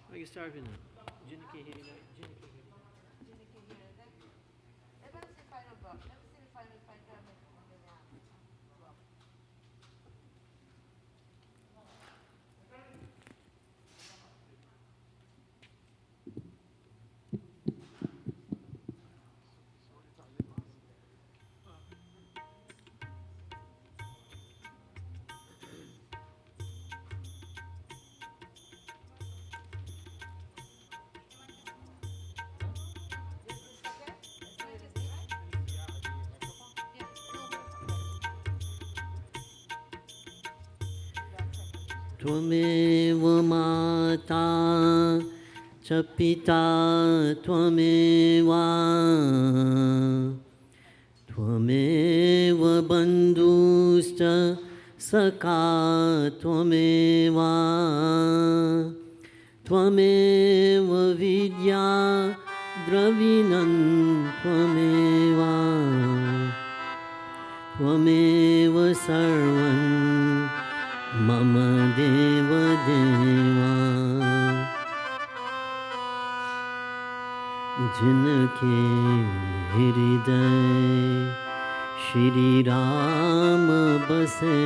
I can start with it. Jinike here, Jinike here. Tvameva mata cha pita tvameva tvameva bandhusta saka tvameva tvameva vidya dravinam tvameva tvameva sarvam Mama Deva Deva Jinke Hriday Shri Ram base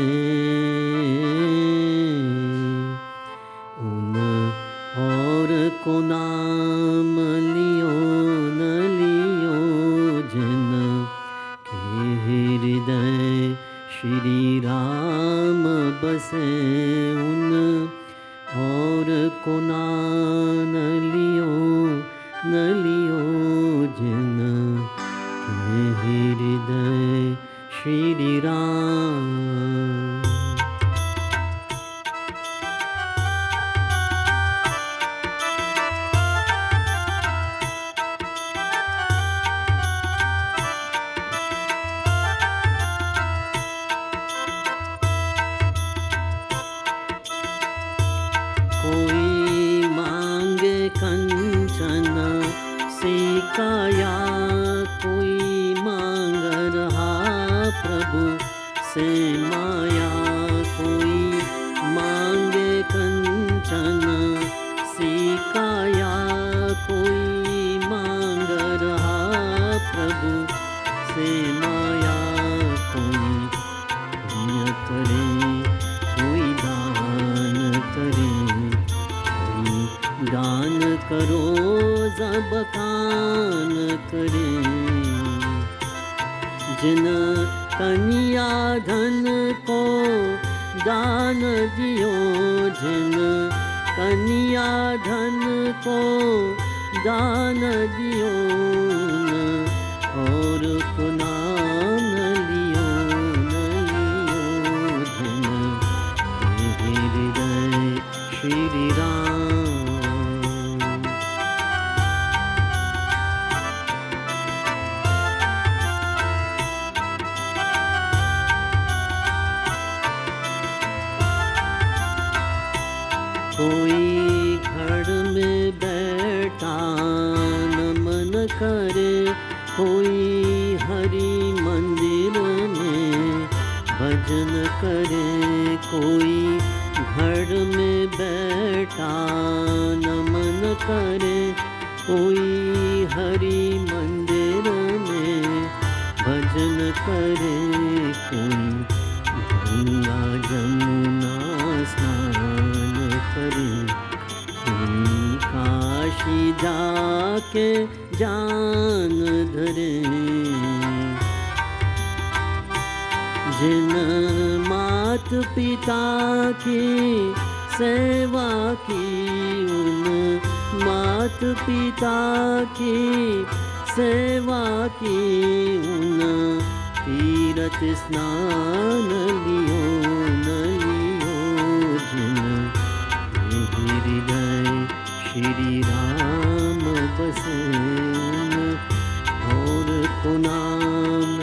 Un aur ko naam liyo na liyo Jinke Hriday Shri Ram बसे उन और को न लियो जिन के हृदय श्री राम काया कोई मांग रहा प्रभु से माया कोई मांगे कंचन सिकाया कोई मांग रहा प्रभु से माया कोई पुण्य करे कोई दान करे कोई दान करो जब कान करे जिन कन्या धन को दान दियो जिन कन्या धन को दान दियो और को नाम लियो न लियो जिन हृदय श्री राम कोई घर में बैठा नमन करे कोई हरि मंदिर में भजन करे कोई घर में बैठा नमन करे कोई हरि मंदिर में भजन करे कोई गंगा जमुना स्नान करे काशी जाके जान धरे जिन मात पिता की सेवा की उन मात पिता की सेवा की उन तीरथ स्नान लियो न लियो जिन श्री राम बसे और को नाम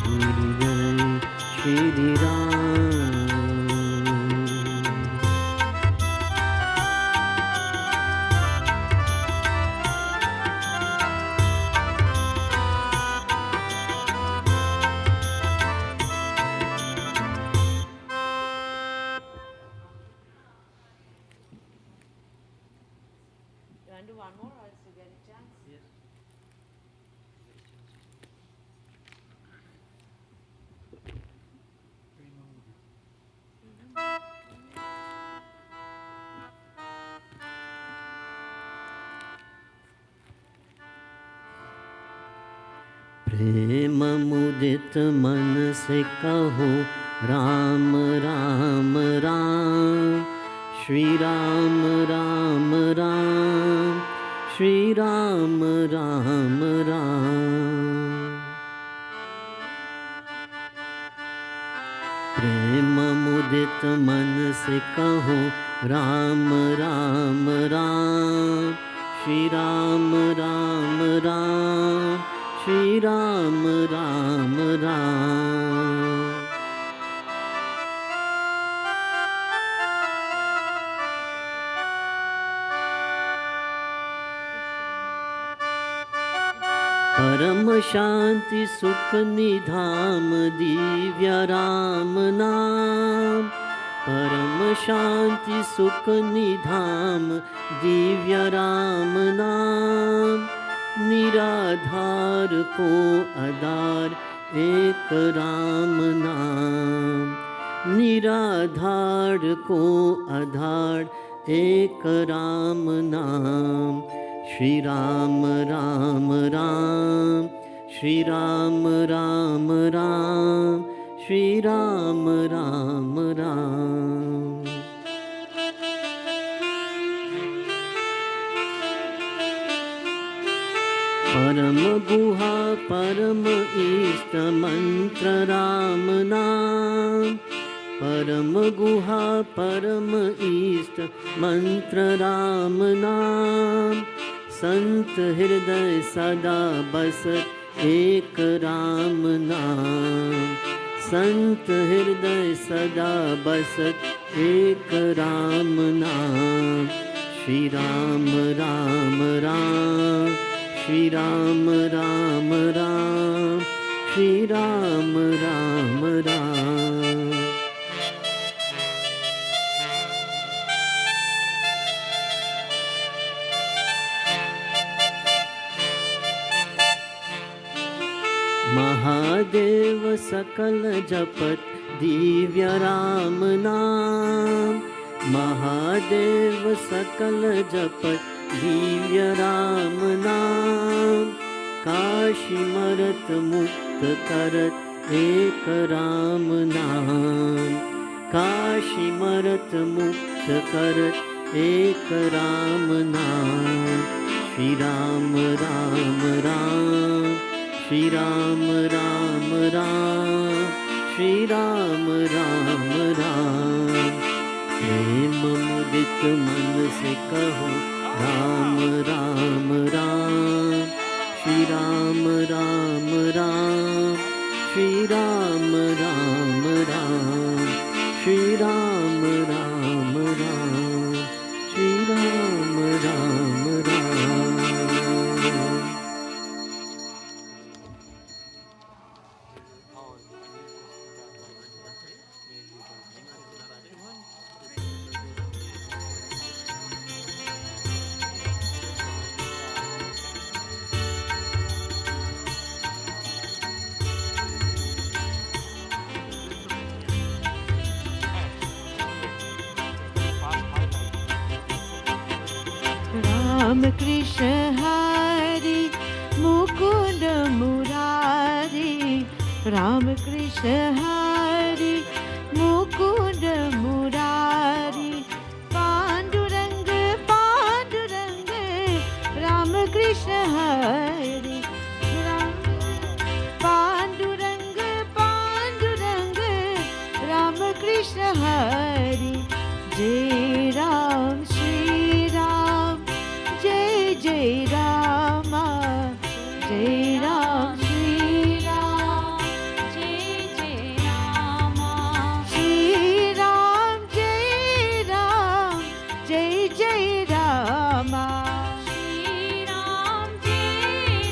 हृदय Shri Ram. Do one more or else you get a chance? Yes. प्रेम मुदित मन से कहो राम राम राम, श्री राम राम राम, श्री राम राम राम। प्रेम मुदित मन से कहो राम राम राम, श्री राम राम राम, श्री राम राम राम। परम शांति सुख निधाम दिव्य राम नाम, परम शांति सुख निधाम दिव्य राम नाम। निराधार को आधार एक राम नाम, निराधार को आधार एक राम नाम। श्री राम राम राम, श्री राम राम राम, श्री राम राम राम। परम गुहा परम इष्ट मंत्र राम नाम, परम गुहा परम इष्ट मंत्र राम नाम। संत हृदय सदा बसत एक राम नाम, संत हृदय सदा बसत एक राम नाम। श्री राम राम राम, श्री राम राम राम, श्री राम राम राम। महादेव सकल जपत दिव्य राम नाम, महादेव सकल जपत दिव्य राम नाम। काशी मरत मुक्त करत एक राम नाम, काशी मरत मुक्त करत एक राम नाम। श्री राम राम राम, श्री राम राम राम, श्री राम राम राम। प्रेम मुदित मन से कहो Ram Ram Ram, Shri Ram Ram Ram, Shri Ram Ram Ram, Shri Ram Ram Ram, Shri Ram Ram Ram. Ram Krishna Hari Mukund Murari, Ram Krishna Hari Mukund Murari. Pandurang Pandurang Ram Krishna Hari, Pandurang Pandurang Ram Krishna Hari. Hari. Jai Ram, Shri Ram, Jai Jai Rama. Jai Ram, Shri Ram, Jai Jai Rama. Shri Ram, Jai Ram, Jai Jai Rama. Shri Ram, Jai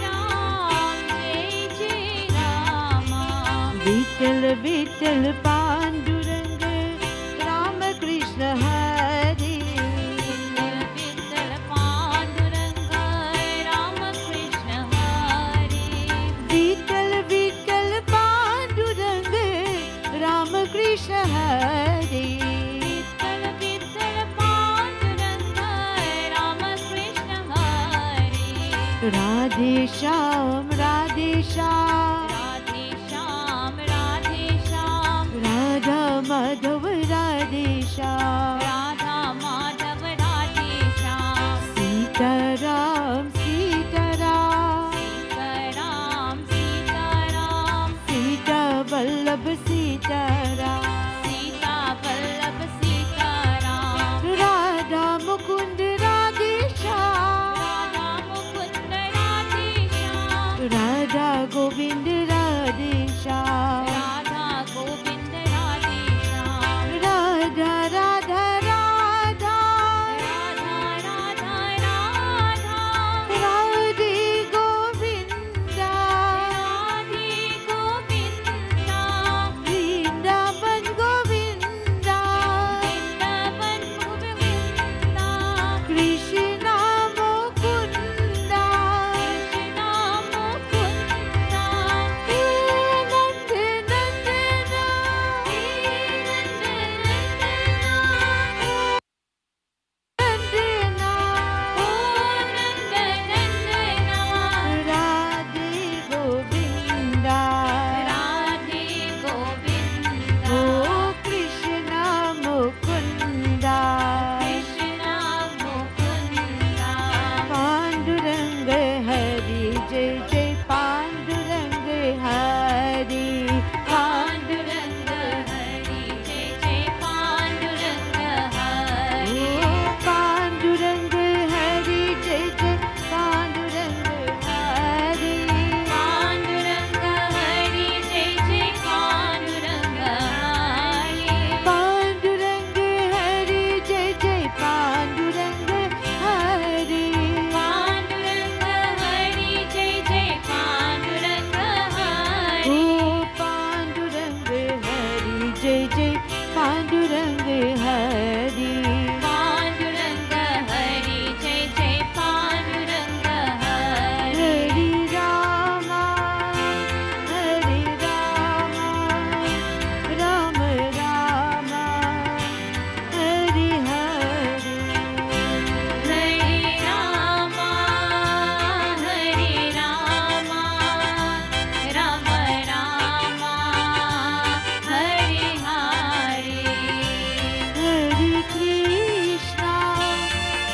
Ram, Jai Jai Rama. Vittal Vittal Pandurang Rama Krishna Hari. Vittal Pandurang Rama Krishna Hari. Vittal Vittal Pandurang Rama Krishna Hari. Vittal Vittal Pandurang Rama Krishna Hari. Radhe Shyam, Radhe Shyam, Radhe Shyam, Radhe Shyam. Radha Madhav, Radhe Shyam, Radha Madhav, Radhe Shyam. Sita Ram, Sita Ram, Sita Ram, Sita Ram. Sita Vallabh, Sita Ram, Sita Vallabh, Sita Ram. Radha Mukund, Radhe Shyam, Radha Mukund, Radhe Shyam. Radha Govind, Radhe Shyam, Radha Govind, Radhe Shyam. Radha Radha Radha, Radha Radha Radha. Radhe Govinda, Radhe Govinda. Vrindavan Govinda, Vrindavan Govinda. Krishna Mukunda, Krishna Mukunda. Nanda Nandana, Nandana, Nanda Nandana. Radhe Govinda, Radhe Govinda. Oh Krishna Mukunda, Krishna Mukunda. Panduranga Hari, Jai Jai Panduranga Hari. Panduranga Hari, Jai Jai Panduranga Hari. Oh Panduranga Hari, Jai Jai Panduranga Hari. Panduranga Hari, Jai Jai Panduranga Hari. Panduranga Hari, Jai Jai Panduranga Hari. Panduranga Hari, Jai Jai Panduranga Hari. Oh Panduranga Hari, Jai Jai Panduranga Hari. Panduranga Hari, Jai Jai Panduranga Hari. Hari Rama, Hari Rama, Rama Rama, Hari Hari. Hari Rama, Hari Rama, Rama Rama, Hari Hari. Hari Krishna,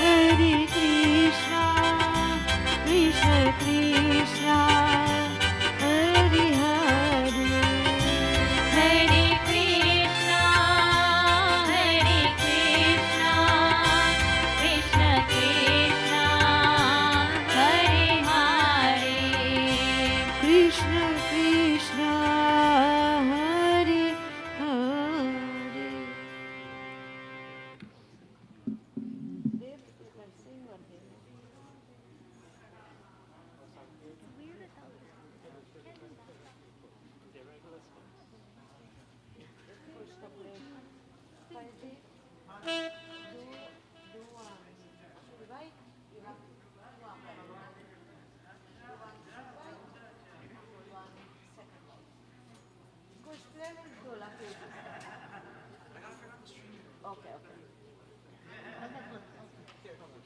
Hari Krishna, Krishna Krishna, Hari Hari. Hari Krishna, Hari Krishna, Krishna Krishna, Hari Hari. Krishna Krishna, Hari Hari.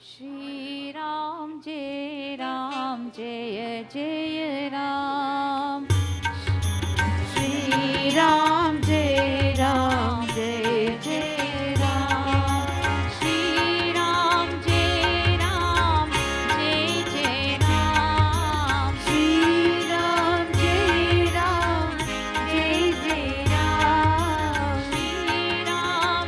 Shri Ram, Jai Ram, Jai Jai Ram. Shri Ram, Jai Ram, Jai Jai Ram. Shri Ram, Jai Ram, Jai Jai Ram. Shri Ram, Jai Ram, Jai Jai Ram. Shri Ram,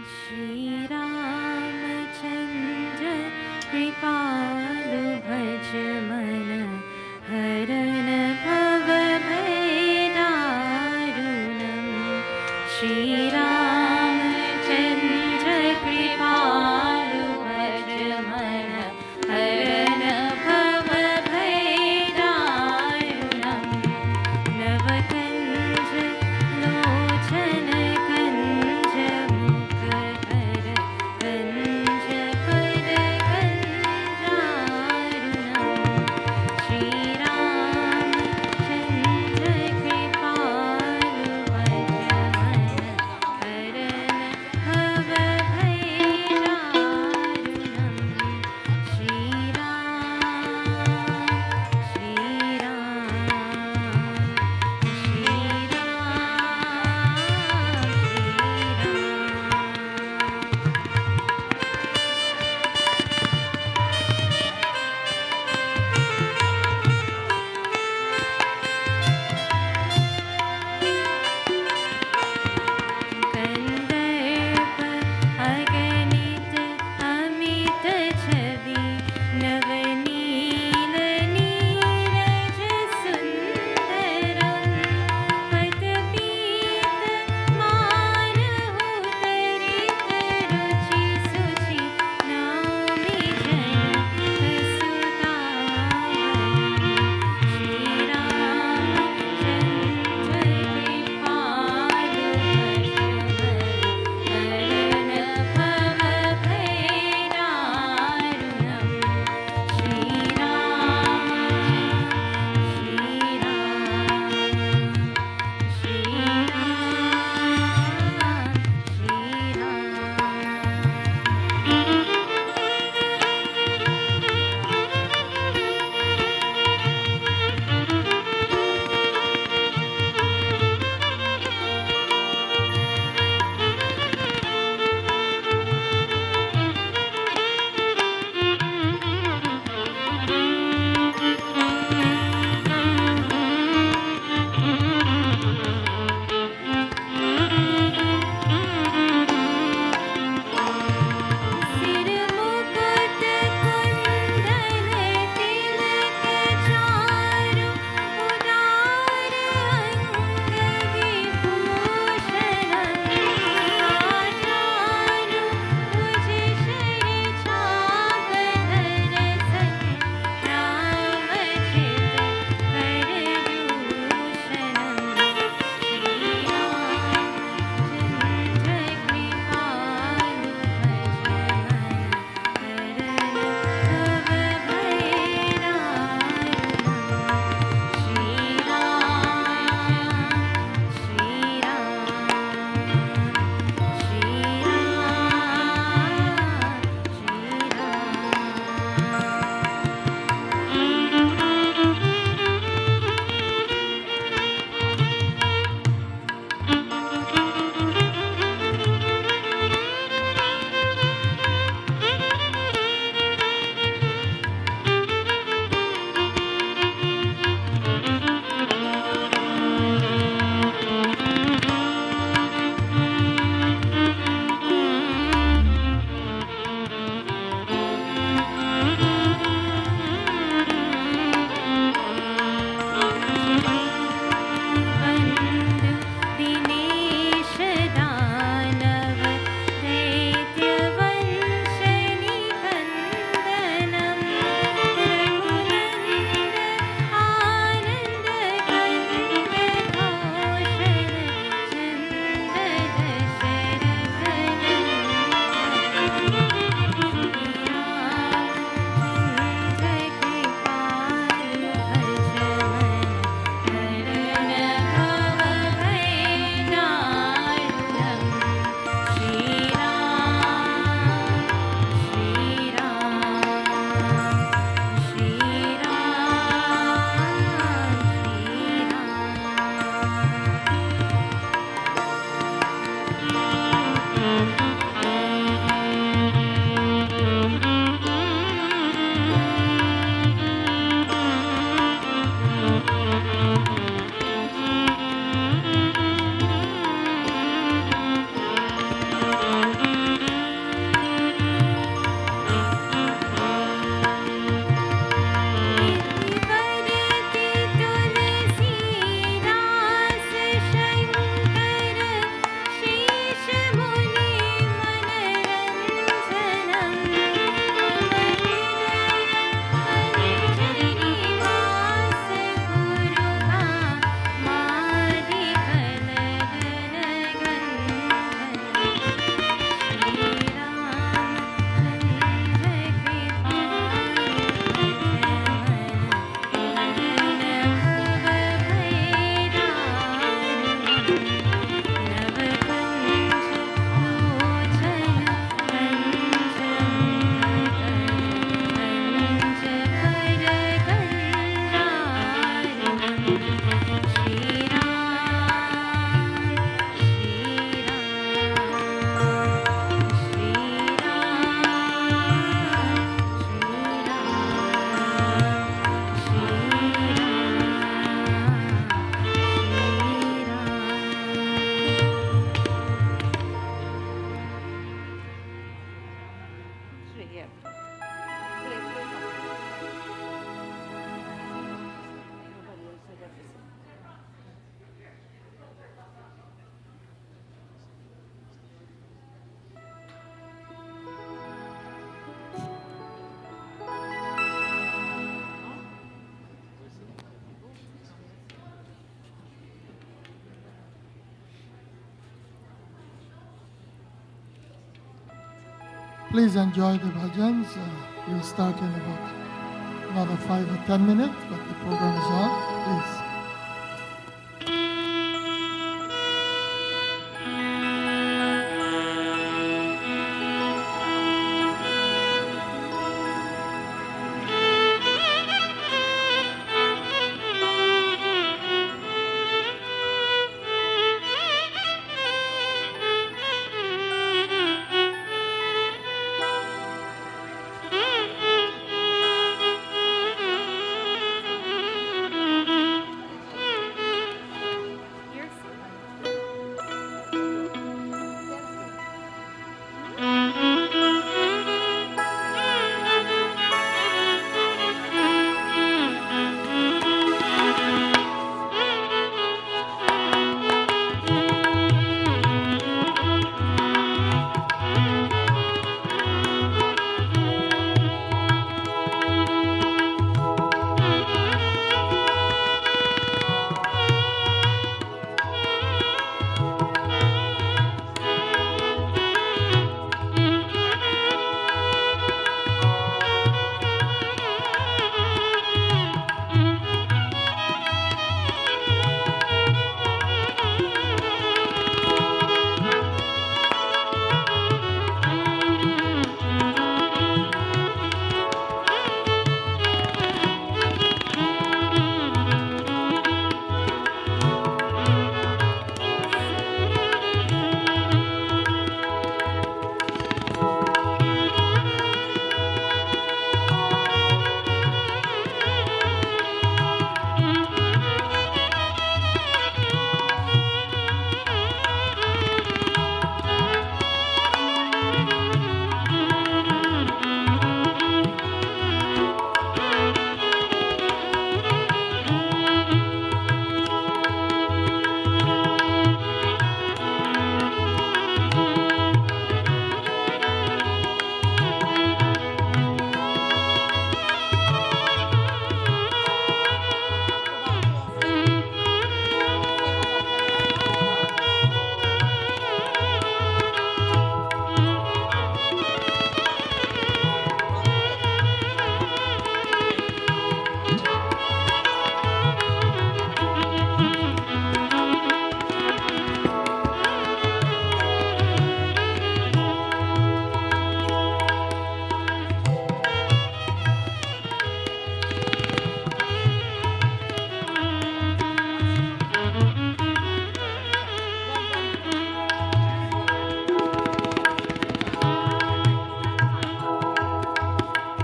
Shri Ramachandra Kripalu Bhaj Mana Haran Bhava Bhaidarunam Shri Ramachandra Kripalu Bhaj Mana Haran Bhava Bhaidarunam Navakanja Lochana Kanja Mukadhara Kanja Pada Kanjarunam Shri Ramachandra Kripalu Bhajamana Haran Please enjoy the bhajans. We'll start in about another 5 or 10 minutes, but the program is on. Please.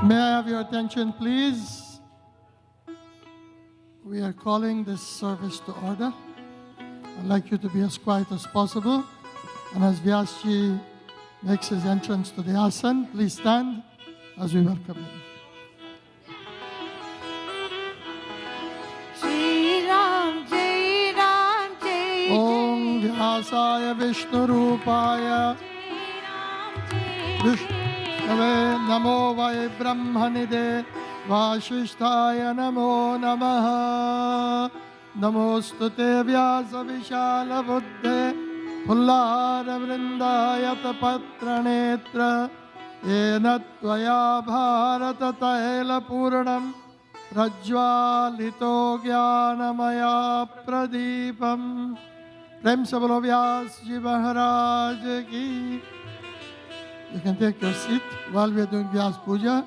May I have your attention, please? We are calling this service to order. I'd like you to be as quiet as possible. And as Vyasji makes his entrance to the asan, please stand as we welcome him. Om Vyasaya Vishnu Rupaya Vishnave Namo Vai Brahmanide Vashishtaya Namo Namaha Namostute Vyasa Vishala Buddhe Pullara Vrindayata Patranetra Yena Tvaya Bharata Taila Puranam Rajvalito Jnanamaya Pradipam Prem se bolo Vyasji Maharaj ki. You can take your seat while we are doing Vyas Puja.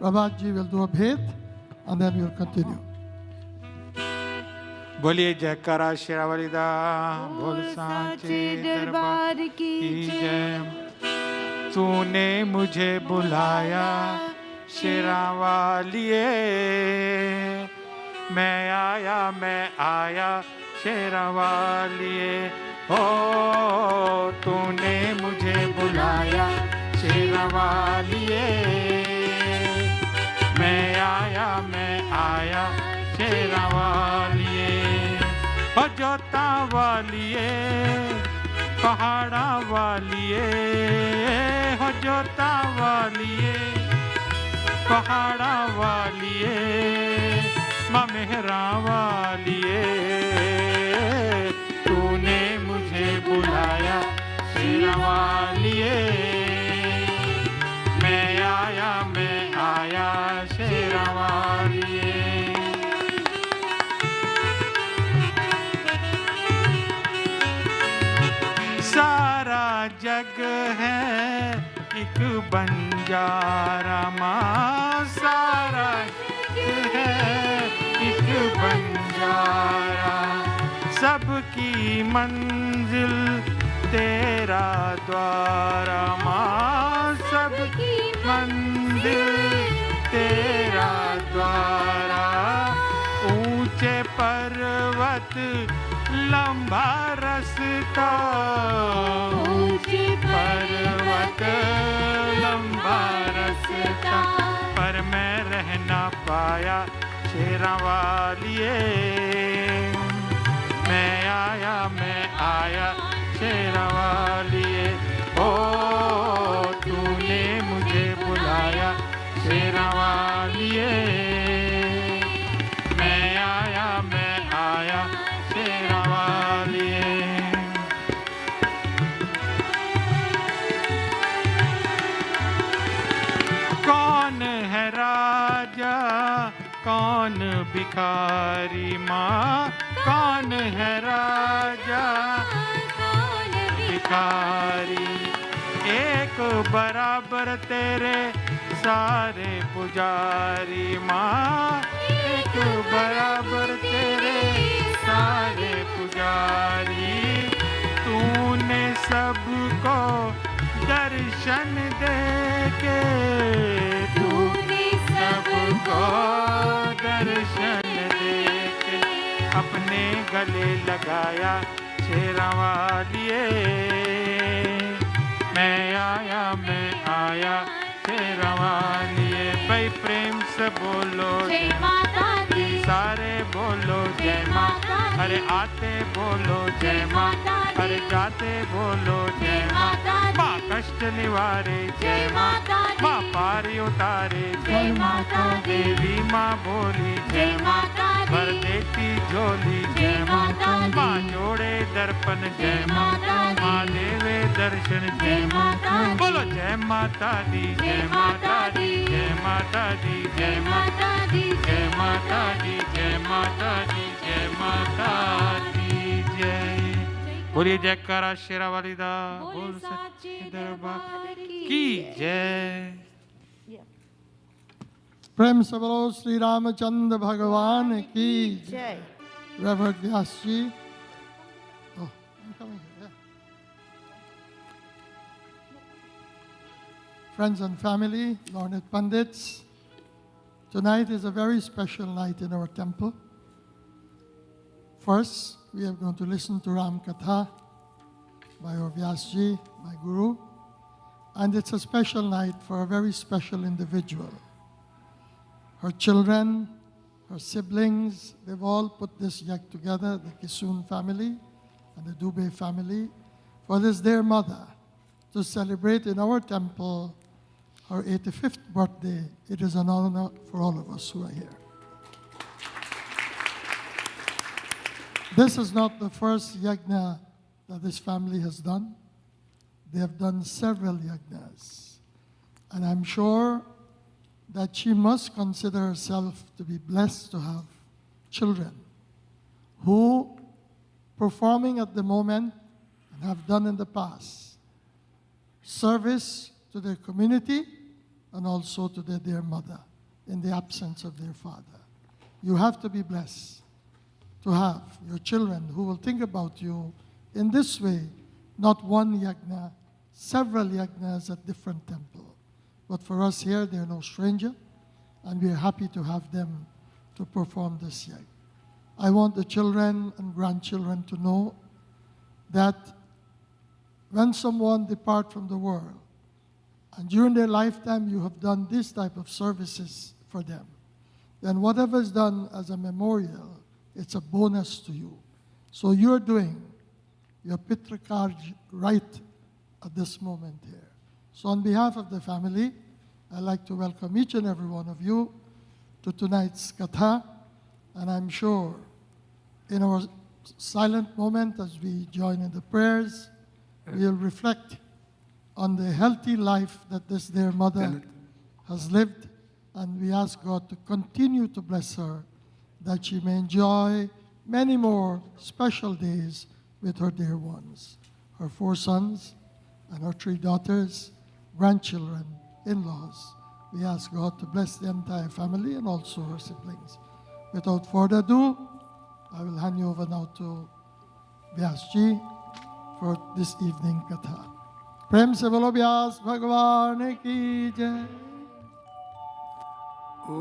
Prabhatji will do a bhet and then we will continue. बोलिए जयकारा शेरावालीदा बोल सांचे दरबार की जय। तूने मुझे बुलाया शेरावालिए, मैं आया शेरावालिए। ओ तूने मुझे बुलाया शेरावालिए, मैं आया शेरावालिए। ओ जोता वालिए पहाड़ा वालिए, हो जोता वालिए पहाड़ा वालिए, माँ मेहरा वालिए। तूने मुझे बुलाया शेरावालिए, आया शेरों वालिए। सारा जग है एक बंजारा माँ, सारा जग है एक बंजारा, सबकी मंजिल तेरा द्वारा माँ, सबकी मंजिल तेरा द्वारा। ऊंचे पर्वत लंबा रास्ता, ऊंचे पर्वत लंबा रास्ता, पर मैं रह ना पाया शेरों वालिए। मैं आया शेरों वालिए। ओ तूने मुझे बुलाया शेरों वालिए। मैं आया शेरों वालिए। कौन है राजा कौन भिखारी माँ, कौन है राजा कौन भिखारी, एक बराबर तेरे सारे पुजारी माँ, एक बराबर तेरे सारे पुजारी। तूने सबको दर्शन दे के, तूने सबको दर्शन दे के अपने गले लगाया शेरों वालिए। मैं आया शेरों वालिए। भाई प्रेम से बोलो जय माता दी, सारे बोलो जय माता दी। अरे आते बोलो जय माता दी, अरे जाते बोलो जय माता दी। माँ कष्ट निवारे जय माता दी, माँ पारी उतारे जय माता दी। देवी माँ बोली जय माता दी, भर देती झोली जय माता दी। माँ जोड़े दर्पण जय माता दी, माँ देवे दर्शन जय माता दी। बोलो जय माता दी, जय माता दी, जय माता दी, जय माता दी, जय माता दी, जय माता दी, जय माता दी जय। बोलिए जयकारा शेरों वाली दा, बोल सच्चे दरबार की जय। प्रेम से बोलो श्री रामचंद्र भगवान की जय। Reverend Vyas ji. Oh, I'm coming here. Yeah. Friends and family, learned Pandits, tonight is a very special night in our temple. First, we are going to listen to Ram Katha by our Vyas ji, my Guru, and it's a special night for a very special individual. Her children, her siblings, they've all put this yak together, the Kisson family and the Dubey family, for this dear mother to celebrate in our temple her 85th birthday. It is an honor for all of us who are here. This is not the first yagna that this family has done. They have done several yagnas. And I'm sure that she must consider herself to be blessed to have children who, performing at the moment and have done in the past, service to their community and also to their dear mother in the absence of their father. You have to be blessed to have your children who will think about you in this way, not one yagna, several yagnas at different temples. But for us here, they're no stranger, and we're happy to have them to perform this yag. I want the children and grandchildren to know that when someone departs from the world, and during their lifetime you have done this type of services for them, then whatever is done as a memorial, it's a bonus to you. So you're doing your Pitrakarj right at this moment here. So on behalf of the family, I'd like to welcome each and every one of you to tonight's Katha, and I'm sure in our silent moment as we join in the prayers, we'll reflect on the healthy life that this dear mother has lived And we ask God to continue to bless her, that she may enjoy many more special days with her dear ones, her 4 sons and her 3 daughters, grandchildren, in-laws. We ask God to bless the entire family and also her siblings. Without further ado, I will hand you over now to Vyasji for this evening katha. Prem se bolo Vyas Bhagwan ki jai. Om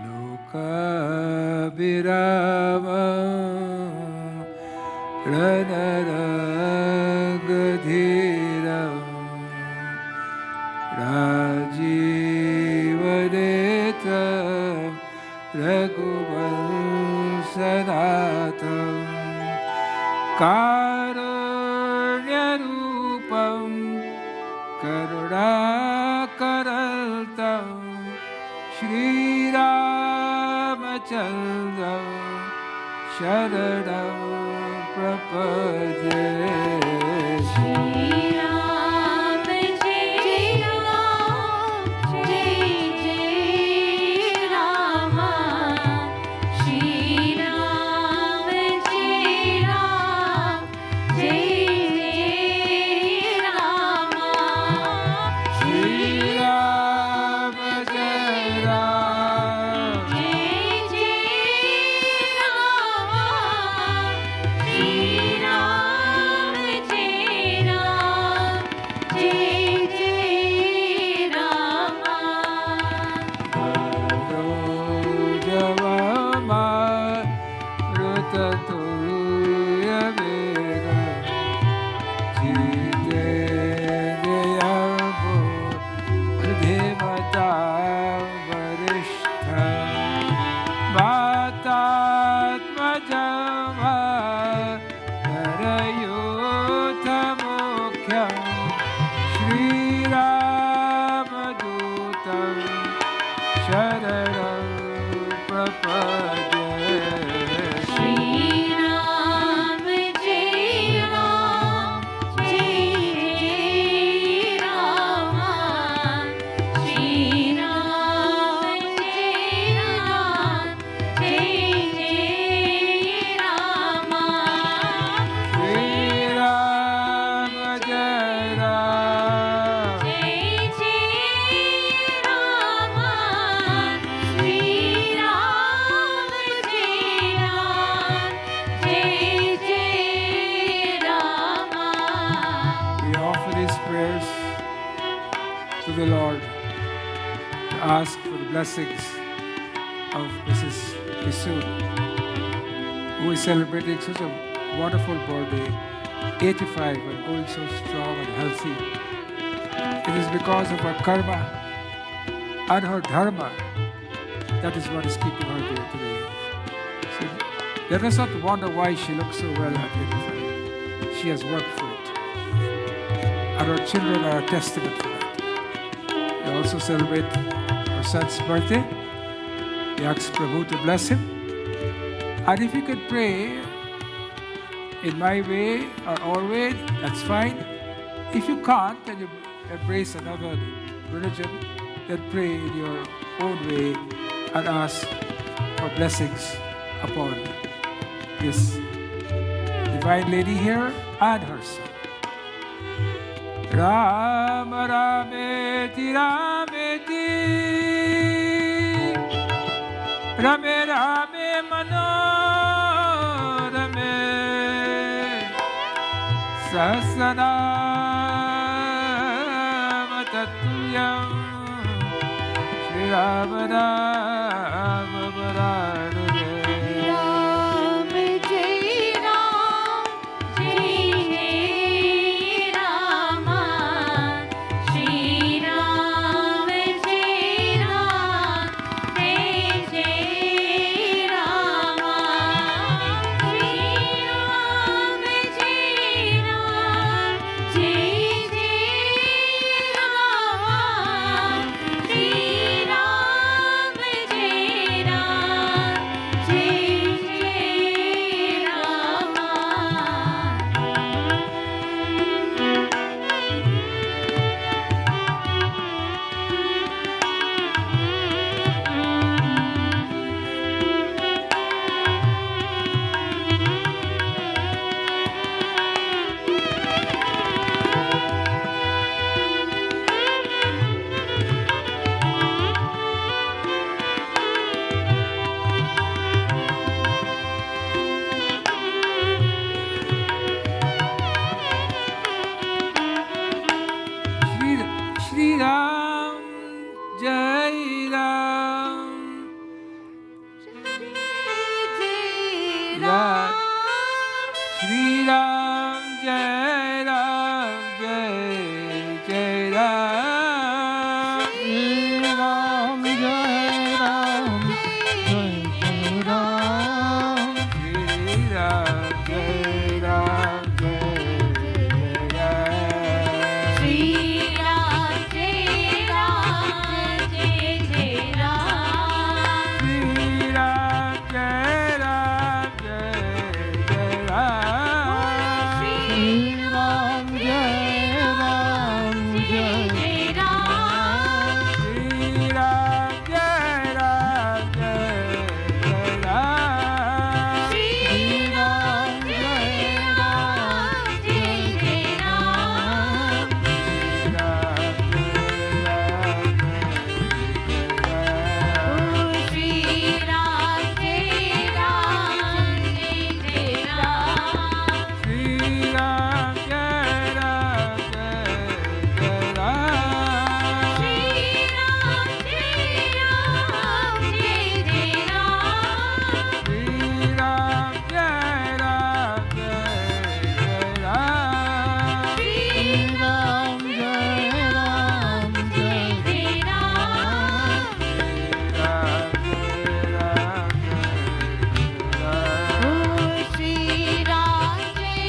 Loka Virama Ranaragadhiram Rajivanetam Raghuvansanatam Karunyarupam Karunakarantam Shri Ramachandram Sharanam Prapadye. Ask for the blessings of Mrs. Kisson, who is celebrating such a wonderful birthday, 85, and going so strong and healthy. It is because of her karma and her dharma. That is what is keeping her there today. So let us not wonder why she looks so well at 85. She has worked for it. And her children are a testament for that. We also celebrate son's birthday. We ask Prabhu to bless him. And if you can pray in my way or our way, that's fine. If you can't and you embrace another religion, then pray in your own way and ask for blessings upon this divine lady here and her son. Rama Rameti Rameti Rame Rame Manorame Sahasranama Tatuyam Shri Rama Rama Varade. Jai Jai Ram, Jai Jai Ram. Shri Ram, Jai Ram, Jai Jai Ram. Shri Ram, Jai Ram, Jai Jai Ram. Shri Ram, Jai Ram, Jai Jai Ram. Shri Ram, Jai Ram, Jai Jai Ram. Shri Ram, Jai Ram, Jai Jai Ram. Shri Ram, Jai Ram, Jai Jai Ram. Shri Ram, Jai Ram, Jai Jai Ram. Shri Ram, Jai Ram, Jai Jai Ram. Shri Ram, Jai Ram, Jai Jai Ram. Shri Ram, Jai Ram, Jai Jai Ram. Shri Ram, Jai Ram, Jai Jai Ram. Shri Ram, Jai Ram, Jai Jai Ram. Shri Ram, Jai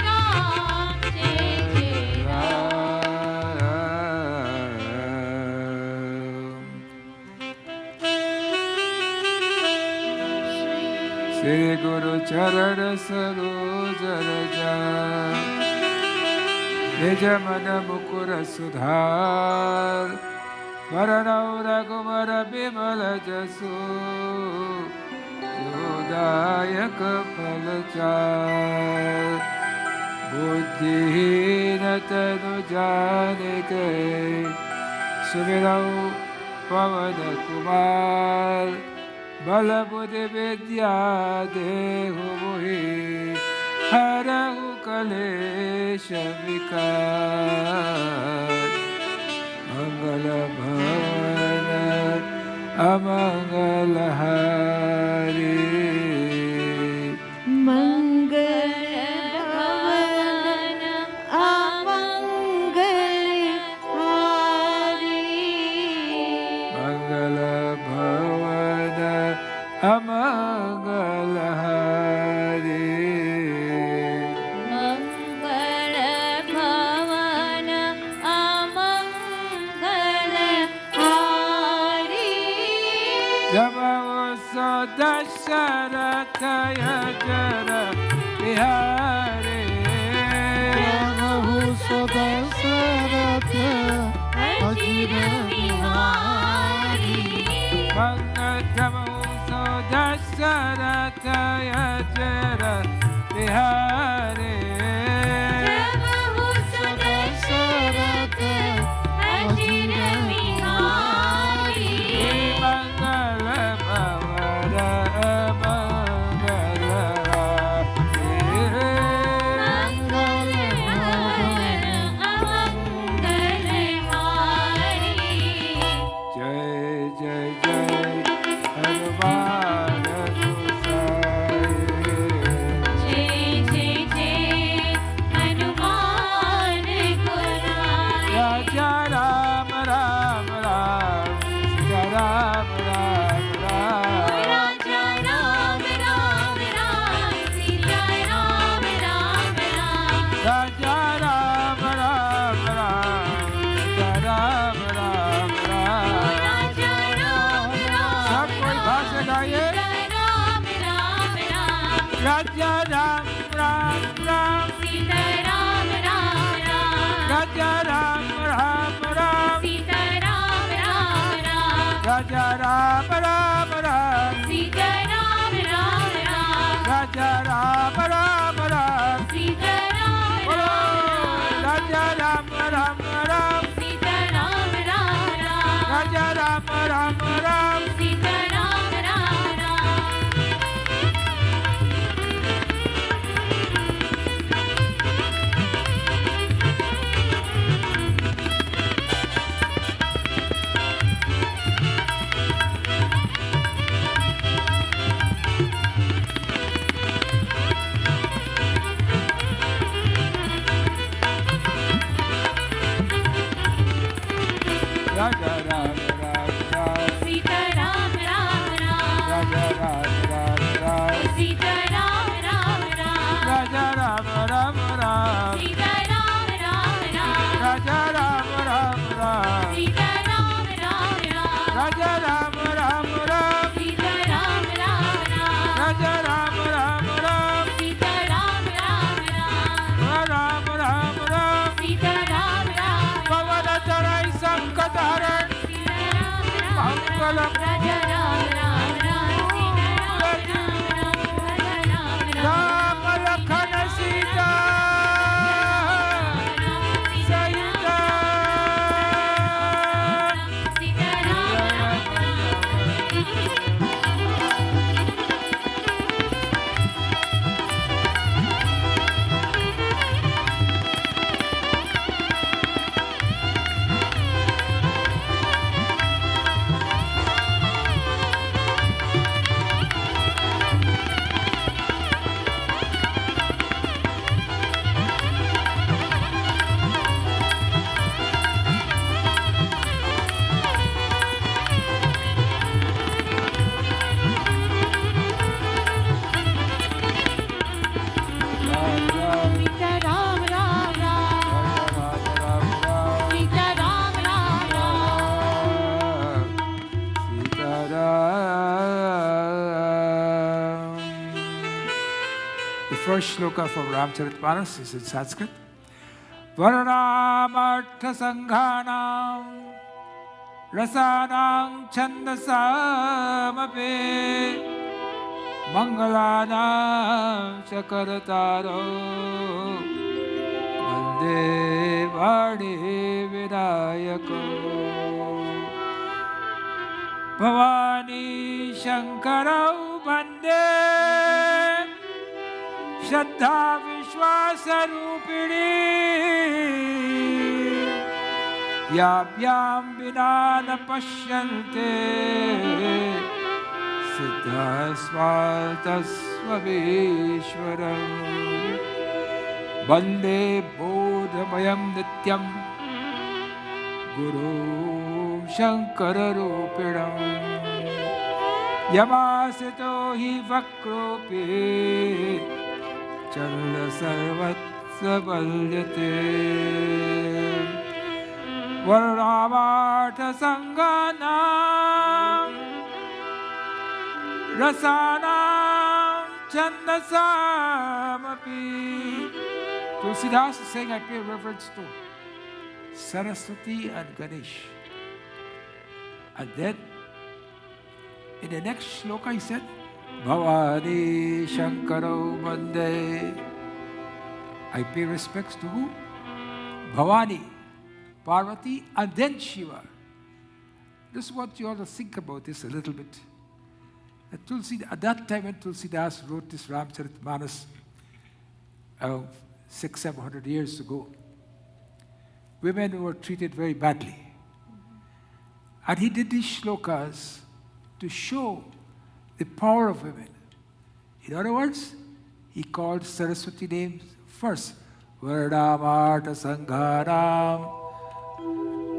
Ram, Jai Jai Ram. Shri Guru Charan Saroja Raja Nija Mana Mukura Sudhar Varanau Ragumara Bimala Jasu Yodayak Palachar Buddhihina Tanu Janike Sumirau Pavana Kumar Bala Buddhi Vidya Dehu Muhi Harahu Kalesha Vikar Mangala Bhavana Amangala Hari Mangal Bhavan Amangal Hari. Mangala Bhavana Amangala Hari Mangal Bhavan Amangal Hari. Jamavoso Dasharataya Jara Bihari Rahu Sadasarata Ajira Bihari. Mangatamaso Dasharataya Jara Bihari Prabhu Sadasarata Ajira Bihari. Mangala Bhavana Amangala Hari Mangal Bhavan Amangal Hari. Jai Jai Jai Hanuman Gosai Jai Jai Jai Hanuman Gosai. Raja Ram Ram Ram Sita Ram Ram Ram Raja Ram Ram Ram, Sita Ram Ram Ram. Raja Ram Ram Ram Sita Ram Ram Ram Raja Ram Ram सब कोई भाषा गाइए Ram Ram Ram. Raja Ram Ram Ram Sita Ram Ram Ram. Raja Ram Ram Ram Sita Ram Ram Ram. Raja Ram Ram Ram Sita Ram Ram Ram. Raja Ram Ram Ram Sita Ram Bolo Ram. Raja Ram Ram Ram Sita Ram Ram Ram. Raja Ram Ram Ram Sita Ram Ram Ram. Mangalam. Raja Ram Ram Ram Sita Ram Ram Ram Raja Ram Ram Rama Lakhana Sita Sayuta. Sita Ram Ram Sita Ram Ram Ram Sita Ram Ram Sitaram. The first shloka from Ramcharitmanas is in Sanskrit. Varnamartha Sanghanam Rasanam Chandasamape Mangalanam Chakarataro Vande Vani Vinayako Bhavani Shankarau Vande Shraddha Vishwasarupini Yabhyam Vinana Pashyante Siddhasvatasvavishwaram Vande Bodhamayam Nityam Guru Shankararupinam Yamasito hi vakropi Chala sarvatsa palyate Varnamartha Sanghanam Rasanam Chandasamapi. Tulsidas is saying, I pay reverence to Saraswati and Ganesh. And then, in the next shloka, he said, Bhavani Shankaro Vande. I pay respects to who? Bhavani, Parvati, and then Shiva. Just want you all to think about this a little bit. At that time when Tulsidas wrote this Ramcharitmanas 600-700 years ago, women were treated very badly. And he did these shlokas to show the power of women. In other words, he called Saraswati names first. Varnamartha Sanghanam.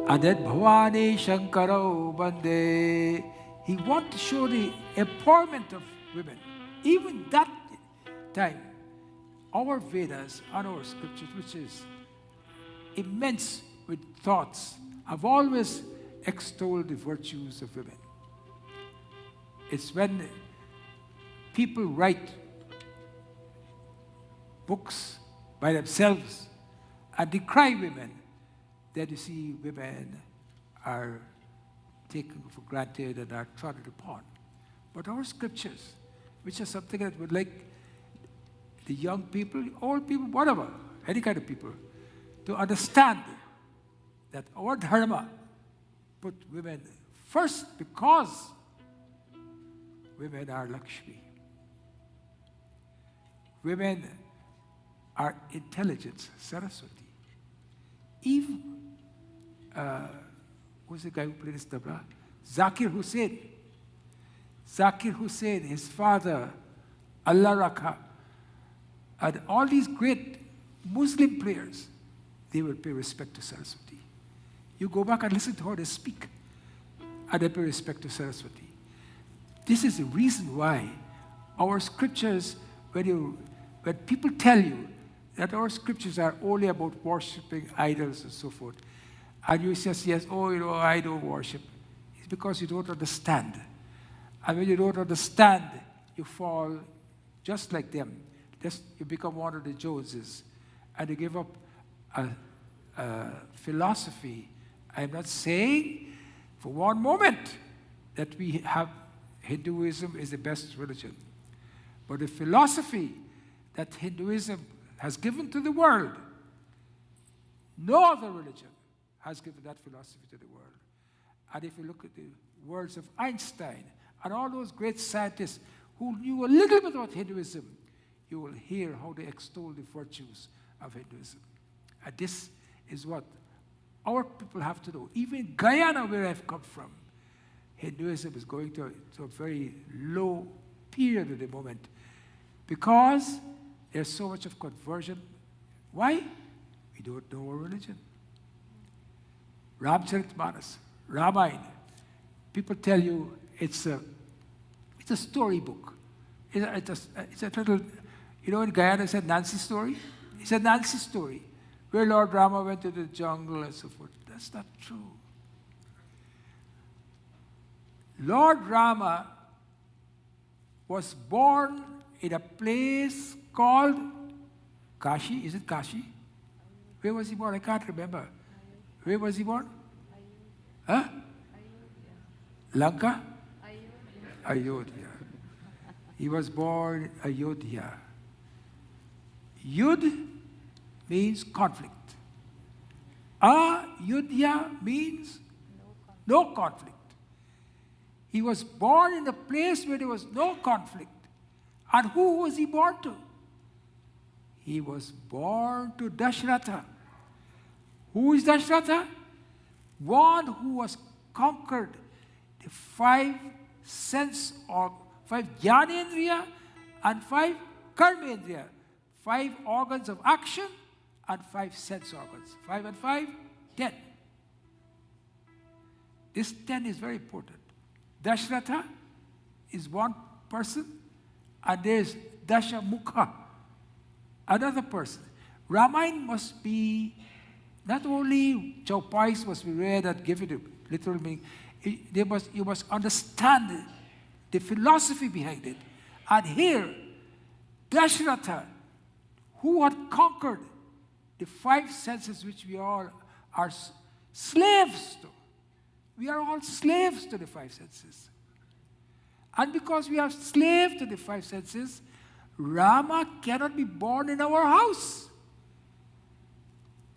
And then Bhavani Shankaro Bande. He wanted to show the empowerment of women. Even that time, our Vedas and our scriptures, which is immense with thoughts, have always extolled the virtues of women. It's when people write books by themselves and decry women that you see women are taken for granted and are trodden upon. But our scriptures, which are something that would like the young people, old people, whatever, any kind of people, to understand that our dharma put women first because women are Lakshmi. Women are intelligence, Saraswati. Even, who's the guy who played this tabla? Zakir Hussain. Zakir Hussain, his father, Allah Rakha, and all these great Muslim players, they will pay respect to Saraswati. You go back and listen to how they speak, and they pay respect to Saraswati. This is the reason why our scriptures, when people tell you that our scriptures are only about worshipping idols and so forth, and you say, yes, I don't worship, it's because you don't understand. And when you don't understand, you fall just like them. You become one of the Joneses, and you give up a philosophy. I'm not saying for one moment that we have Hinduism is the best religion. But the philosophy that Hinduism has given to the world, no other religion has given that philosophy to the world. And if you look at the words of Einstein and all those great scientists who knew a little bit about Hinduism, you will hear how they extol the virtues of Hinduism. And this is what our people have to do. Even in Guyana, where I've come from, Hinduism is going to a very low period at the moment because there's so much of conversion. Why? We don't know our religion. Ramcharitmanas, Ramayan. People tell you it's a storybook. It's a little, in Guyana it's a Nancy story. It's a Nancy story where Lord Rama went to the jungle and so forth. That's not true. Lord Rama was born in a place called Kashi. Is it Kashi? Where was he born? I can't remember. Where was he born? Huh? Lanka? Ayodhya. He was born in Ayodhya. Yud means conflict. Ayodhya means no conflict. He was born in a place where there was no conflict. And who was he born to? He was born to Dashratha. Who is Dashratha? One who was conquered the 5 sense or 5 jnanendriya and 5 karmendriya, 5 organs of action and 5 sense organs. 5 and 5, 10. This 10 is very important. Dashratha is one person, and there's Dashamukha, another person. Ramayan must be, not only Chaupais must be read and give it a literal meaning, you must understand the philosophy behind it. And here, Dashratha, who had conquered the 5 senses which we all are slaves to. We are all slaves to the 5 senses. And because we are slaves to the 5 senses, Rama cannot be born in our house.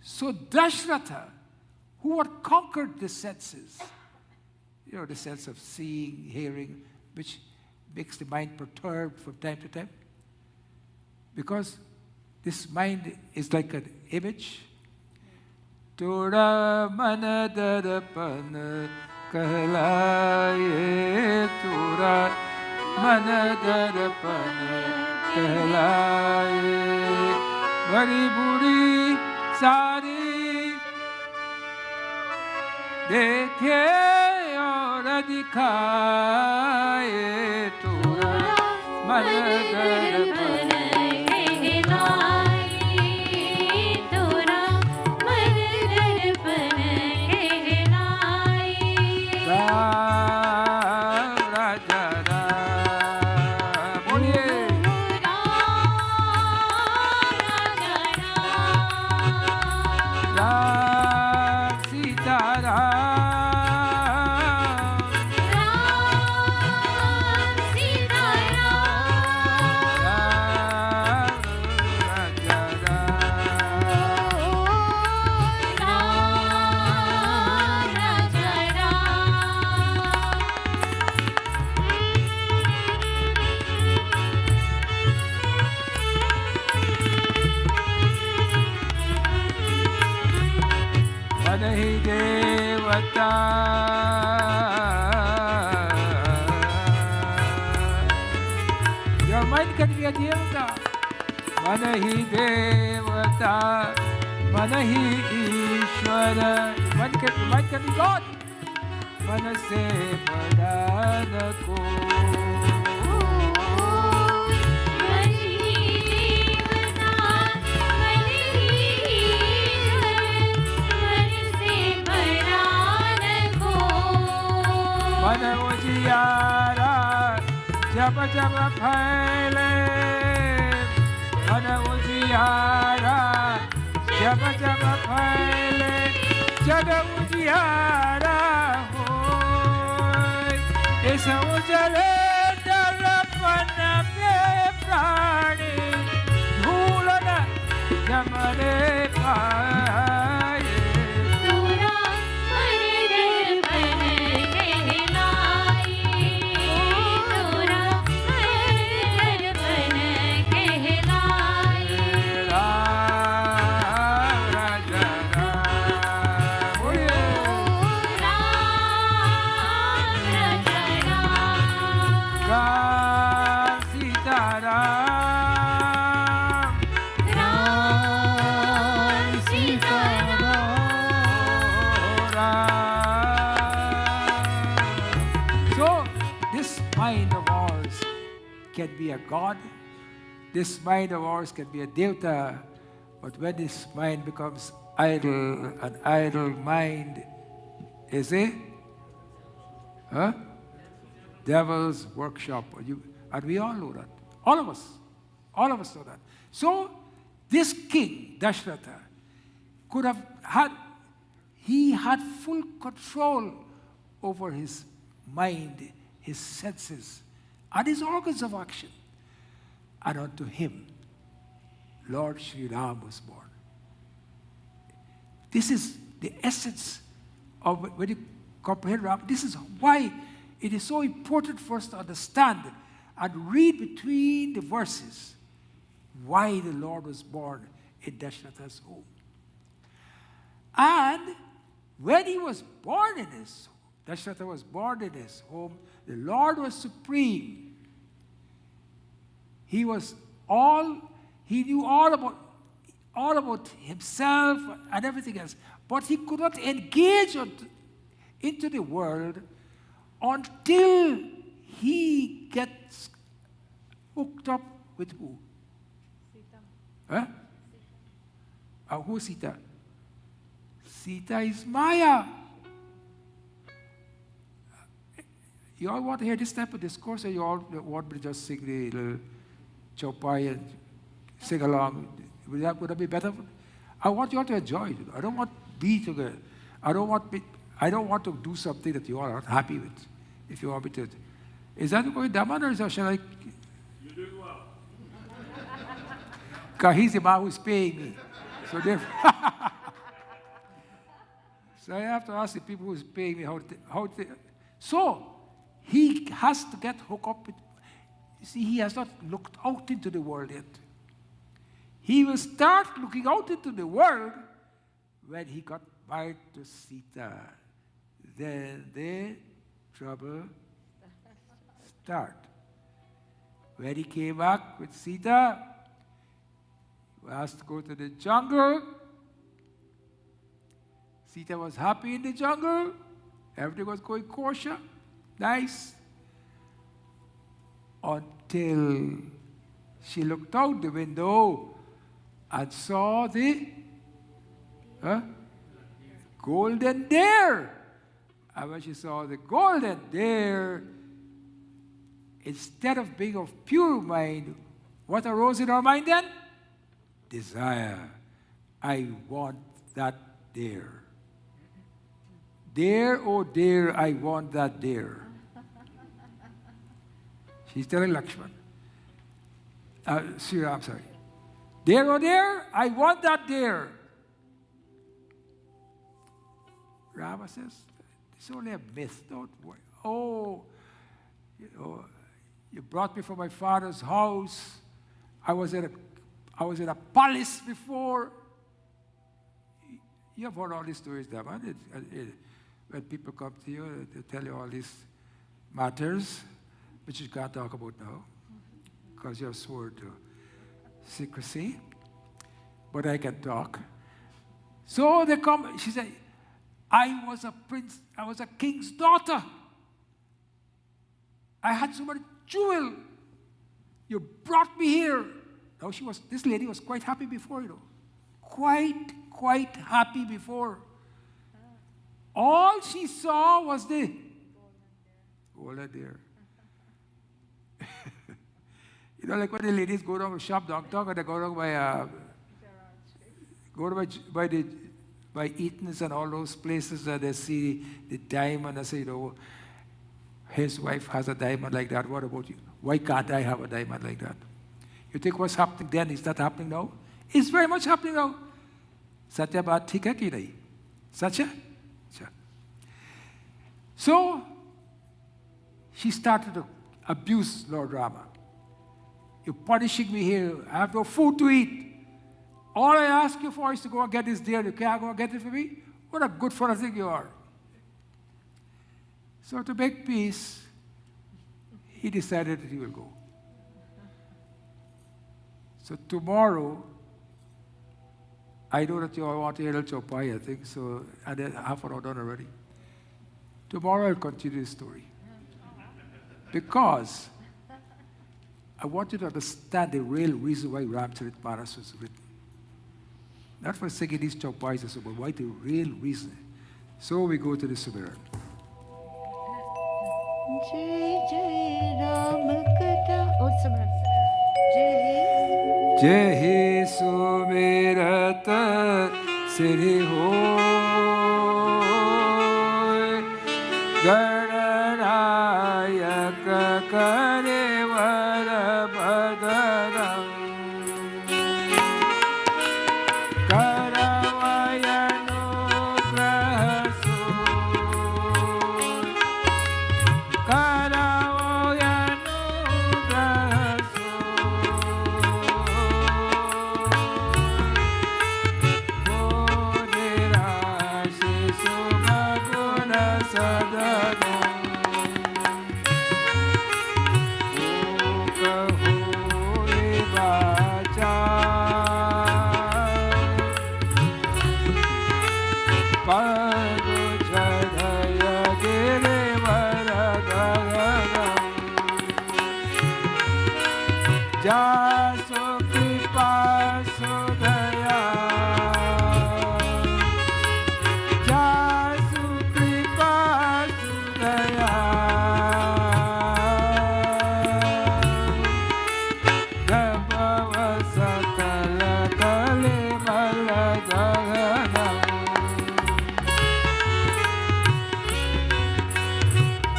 So Dashratha, who had conquered the senses, the sense of seeing, hearing, which makes the mind perturbed from time to time, because this mind is like an image. Tura mana darapan kahlaye, tura mana darapan kahlaye, bari buri sari dekhe aur dikhaye, tura mana darapan Your mind can be a devata. Manahi devata, manahi ishvara. Mind can be God. Manase padana ko. मन उजियारा जब जब फैले, मन उजियारा जब जब फैले, जग उजियारा हो, उजले दर्पण पे प्राणी धूलन जमरे पाए पूरा मन दर्पण कहलाई पूरा मन दर्पण कहलाई राम राजा राम बोलिए राम राजा Ram Ram Sitaram Ram Sitaram So, this mind of ours can be a God. This mind of ours can be a Devta. But when this mind becomes idle, an idle mind is a devil's workshop. And we all know that. All of us know that. So, this king, Dashratha, could have had, he had full control over his mind, his senses, and his organs of action. And unto him, Lord Sri Ram was born. This is the essence of when you comprehend Ram. This is why it is so important for us to understand and read between the verses why the Lord was born in Dashratha's home. And when he was born in his home, Dashratha was born in his home, the Lord was supreme. He was he knew all about himself and everything else. But he could not engage into the world until he gets hooked up with who? Sita. Huh? Who is Sita? Sita is Maya. You all want to hear this type of discourse, or you all want me to just sing the little chaupai and sing along? Would that be better? I want you all to enjoy it. I don't want me to. I don't want to do something that you all are not happy with. If you want me to, is that going Daman, or shall I? You're doing well. Because he's the man who's paying me, so therefore. So I have to ask the people who's paying me so he has to get hooked up with. You see, he has not looked out into the world yet. He will start looking out into the world when he got married to Sita. Then the trouble start. When he came back with Sita, he was to go to the jungle. Sita was happy in the jungle. Everything was going kosher, nice. Until she looked out the window and saw the golden deer. And when she saw the golden deer, instead of being of pure mind, what arose in her mind then? Desire. I want that deer. Dear, oh dear, I want that deer. She's telling Lautchmin. Sri Ram, sorry. Dear, oh dear, I want that deer. Rama says, it's only a myth, don't worry. Oh, you brought me from my father's house. I was in a palace before. You have heard all these stories, Daman. When people come to you, they tell you all these matters, which you can't talk about now, because you're sworn to secrecy. But I can talk. So they come, she said, I was a prince, I was a king's daughter. I had so much jewel. You brought me here. Now this lady was quite happy before, Quite happy before. All she saw was the golden deer. Like when the ladies go down to shop downtown, and they go down by Eaton's and all those places, and they see the diamond, and they say, his wife has a diamond like that. What about you? Why can't I have a diamond like that? You think what's happening then is not happening now? It's very much happening now. Satya baat theek hai ki nahi? Sach hai? So, she started to abuse Lord Rama. You're punishing me here. I have no food to eat. All I ask you for is to go and get this deer. You can't go and get it for me? What a good for a thing you are. So to make peace, he decided that he will go. So tomorrow, I know that you all want to hear Chopai, I think, so and then half an hour done already. Tomorrow I'll continue the story. Because I want you to understand the real reason why Ramcharitmanas was written. Not for singing these Chaupais, but why the real reason. So we go to the Sumiran. Jai Jai Ram Katha. Oh, Simran. Jai Jai Sumirat Sri Hoy Garanayak Karevara Bhadaram Karavayanu Grahasu Karavayanu Grahasu Bodhirashi Sumaguna Sadaram Jasu Kripa Sudaya Jasu Kripa Sudaya Gabhava Sakala Kalimala Jaganam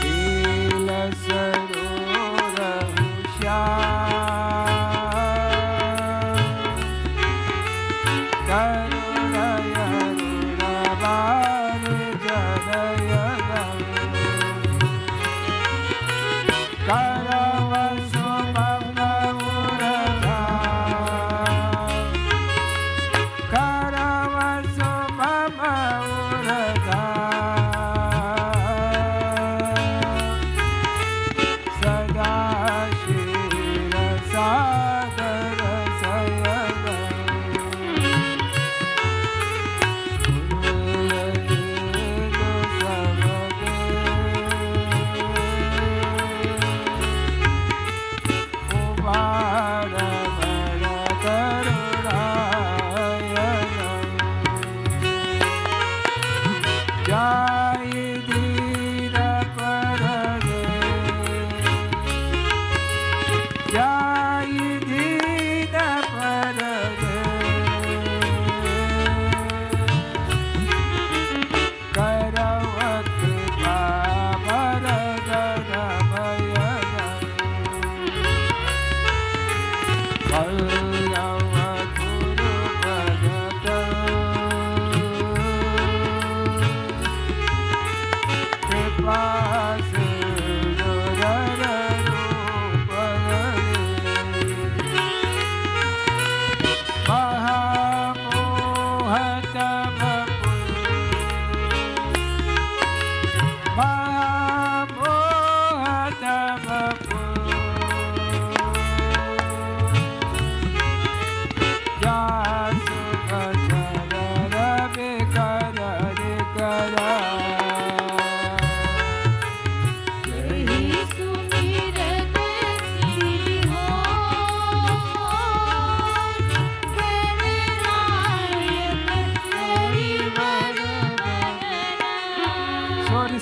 Ila Sarora Husha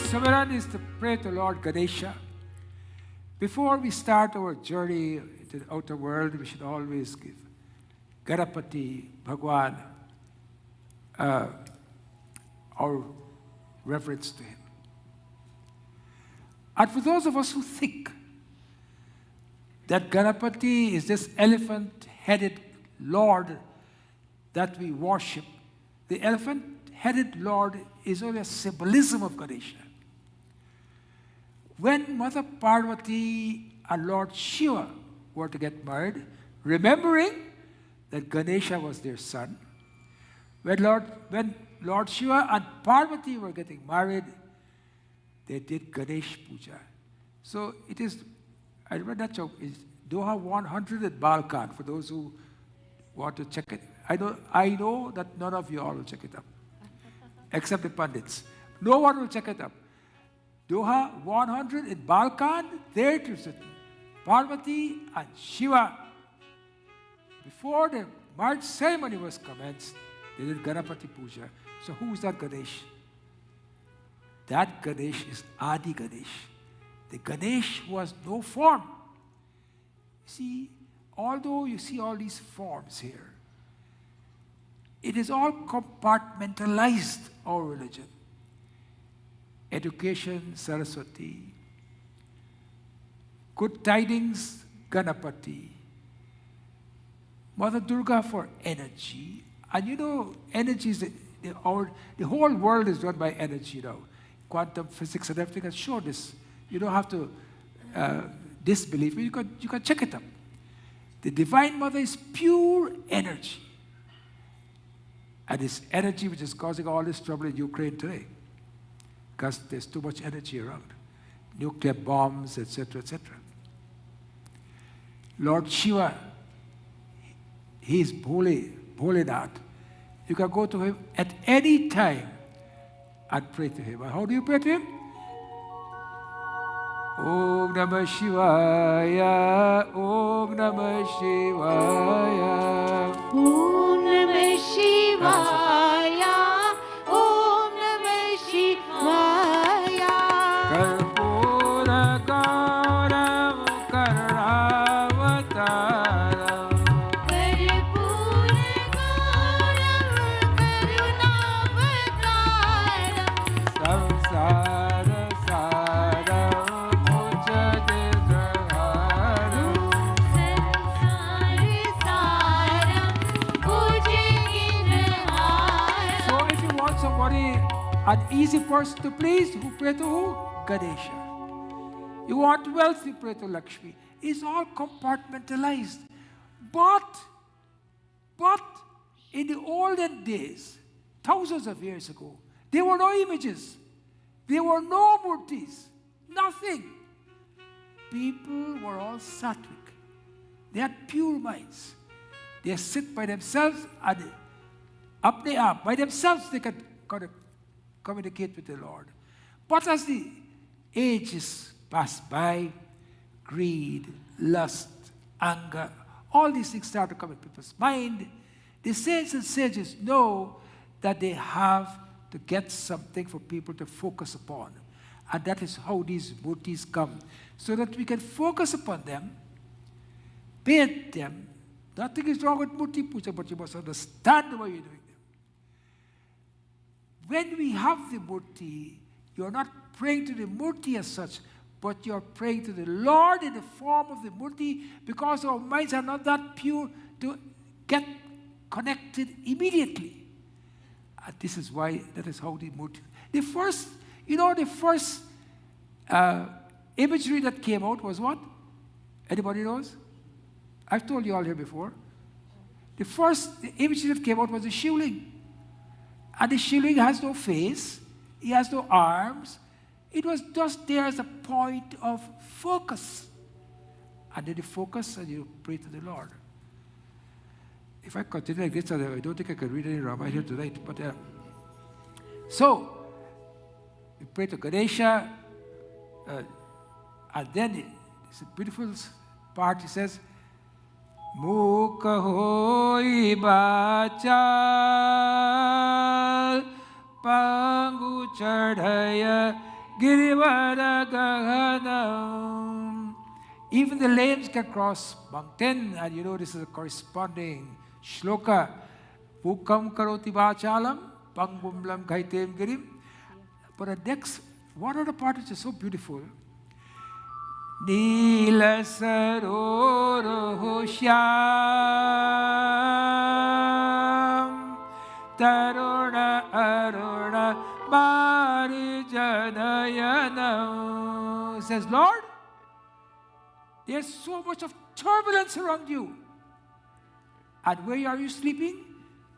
Sumiran is to pray to Lord Ganesha. Before we start our journey into the outer world, we should always give Ganapati, Bhagwan, our reverence to him. And for those of us who think that Ganapati is this elephant-headed Lord that we worship, the elephant-headed Lord is only a symbolism of Ganesha. When Mother Parvati and Lord Shiva were to get married, remembering that Ganesha was their son, when Lord Shiva and Parvati were getting married, they did Ganesh Puja. So it is, I remember that joke, is Doha 100 at Balkan, for those who want to check it. I know that none of you all will check it up, except the pundits. No one will check it up. Doha 100 in Balkan, there it is written. Parvati and Shiva, before the marriage ceremony was commenced, they did Ganapati Puja. So who is that Ganesh? That Ganesh is Adi Ganesh. The Ganesh who has no form. See, although you see all these forms here, it is all compartmentalized, our religion. Education, Saraswati. Good tidings, Ganapati. Mother Durga for energy. And you know, energy is the whole world is run by energy now. Quantum physics and everything has shown this. You don't have to disbelieve me. You can check it up. The Divine Mother is pure energy. And it's energy which is causing all this trouble in Ukraine today, because there's too much energy around. Nuclear bombs, etc., etc. Lord Shiva, he is Bholenath. You can go to him at any time and pray to him. And how do you pray to him? Om Namah Shivaya, Om Namah Shivaya. Om Namah Shivaya, Om Namah Shivaya. Karpura Gauram Karavataram. Karpura Gauram Karunavataram. Samsara Saram Mujade Saharam. Sansari Saram Bhujagiraharam. So if you want somebody, an easy person to please, who pray to who? Ganesha. You want wealth, you pray to Lautchmin. It's all compartmentalized. But in the olden days, thousands of years ago, there were no images. There were no murtis. Nothing. People were all sattvic. They had pure minds. They sit by themselves and by themselves they can communicate with the Lord. But as the ages pass by, greed, lust, anger, all these things start to come in people's mind. The saints and sages know that they have to get something for people to focus upon. And that is how these murtis come. So that we can focus upon them, paint them. Nothing is wrong with murti puja, but you must understand why you're doing them. When we have the murti, you're not praying to the murti as such, but you're praying to the Lord in the form of the murti, because our minds are not that pure to get connected immediately. And this is why, that is how the murti. The first imagery that came out was what? Anybody knows? I've told you all here before. The first imagery that came out was the Shivling. And the Shivling has no face, he has no arms. It was just there as a point of focus. And then you focus and you pray to the Lord. If I continue like this, I don't think I can read any Ramayan here tonight. But so, we pray to Ganesha, and then it's a beautiful part. He says, Mukha hoi bachal pangu chadhaya girivara gahanam. Even the lame can cross mountain, and you know this is a corresponding shloka. Mukam karoti bachalam pangumlam gaitem girim. But the next, one other part which is so beautiful, Neela saroro shyam taruna aruna marijanayanam. Says, Lord, there's so much of turbulence around you. And where are you sleeping?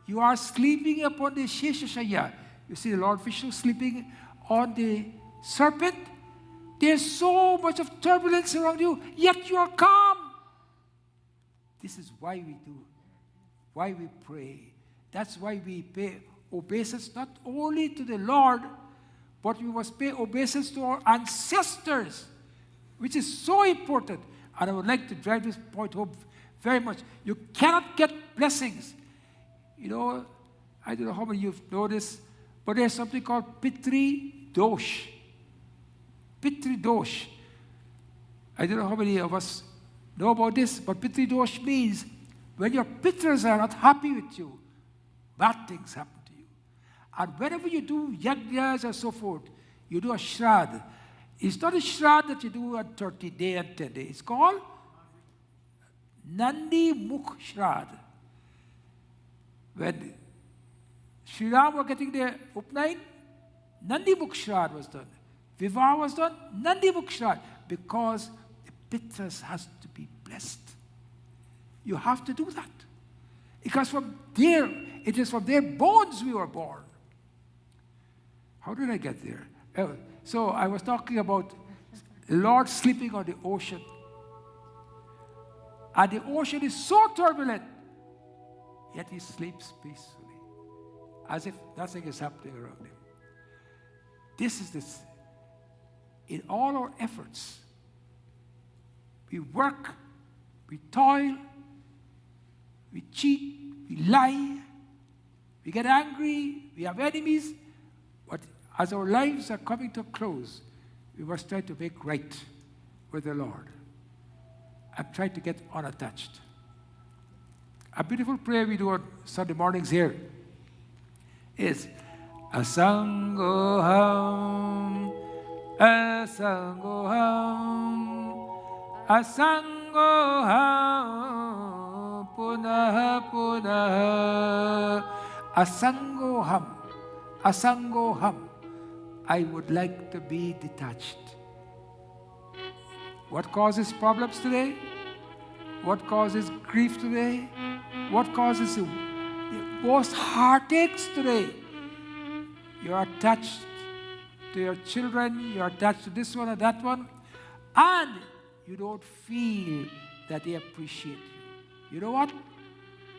You are sleeping upon the Sheshashaya. You see the Lord Vishnu sleeping on the serpent. There's so much of turbulence around you, yet you are calm. This is why we do, why we pray. That's why we pay obeisance not only to the Lord, but we must pay obeisance to our ancestors, which is so important. And I would like to drive this point home very much. You cannot get blessings. You know, I don't know how many of you know this, but there's something called Pitri Dosh. Pitri Dosh. I don't know how many of us know about this, but Pitri Dosh means when your pitras are not happy with you, bad things happen to you. And whenever you do yagnas and so forth, you do a shrad. It's not a shrad that you do on 30 day and 10 days. It's called Nandi Mukh Shrad. When Sri Ram was getting the Upnain, Nandi Mukh Shrad was done. Vivah was done, Nandi Mukh Shrad, because the pitras has to be blessed. You have to do that. Because from there, it is from their bones we were born. How did I get there? So I was talking about the Lord sleeping on the ocean. And the ocean is so turbulent, yet he sleeps peacefully, as if nothing is happening around him. This is this. In all our efforts, we work, we toil, we cheat, we lie, we get angry, we have enemies, but as our lives are coming to a close, we must try to make right with the Lord and try to get unattached. A beautiful prayer we do on Sunday mornings here is Asangoham, Asangoham, Asangoham, Punaha Punaha, Asangoham, Asangoham. I would like to be detached. What causes problems today? What causes grief today? What causes the most heartaches today? You are attached to your children, you are attached to this one or that one, and you don't feel that they appreciate you. You know what?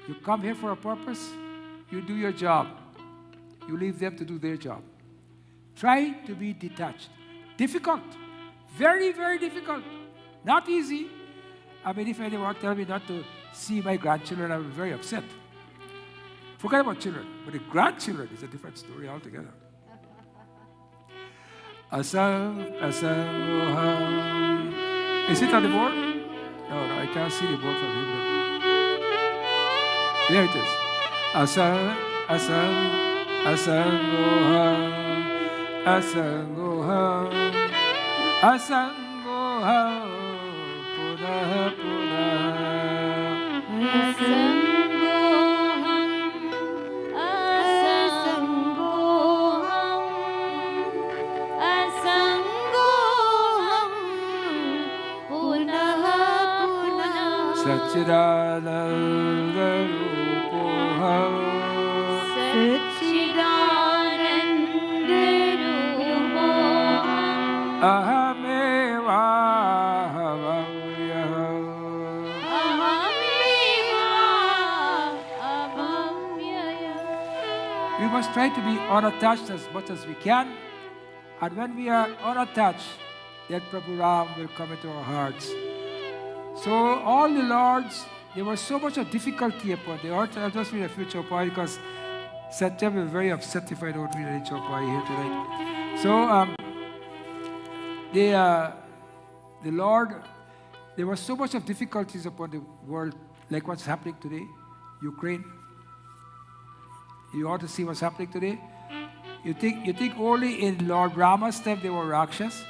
You come here for a purpose, you do your job. You leave them to do their job. Try to be detached. Difficult. Very, very difficult. Not easy. I mean, if anyone tells me not to see my grandchildren, I will be very upset. Forget about children. But the grandchildren is a different story altogether. Asam, asam, oham. Is it on the board? No, I can't see the board from here. There it is. Asam, asam, asam, oham. Asam, oham. Asam, oham. Punaha, punaha. Satchidananda Rupoham, Satchidananda Rupoham, Ahameva Ahamyaham, Ahameva Ahamyaham. We must try to be unattached as much as we can. And when we are unattached, then Prabhu Ram will come into our hearts. So all the lords, there was so much of difficulty upon the earth. I'll just read a few chaupai because Satyam will be very upset if I don't read any chaupai here tonight. So the Lord, there was so much of difficulties upon the world, like what's happening today, Ukraine. You ought to see what's happening today. You think only in Lord Rama's time they were Rakshas?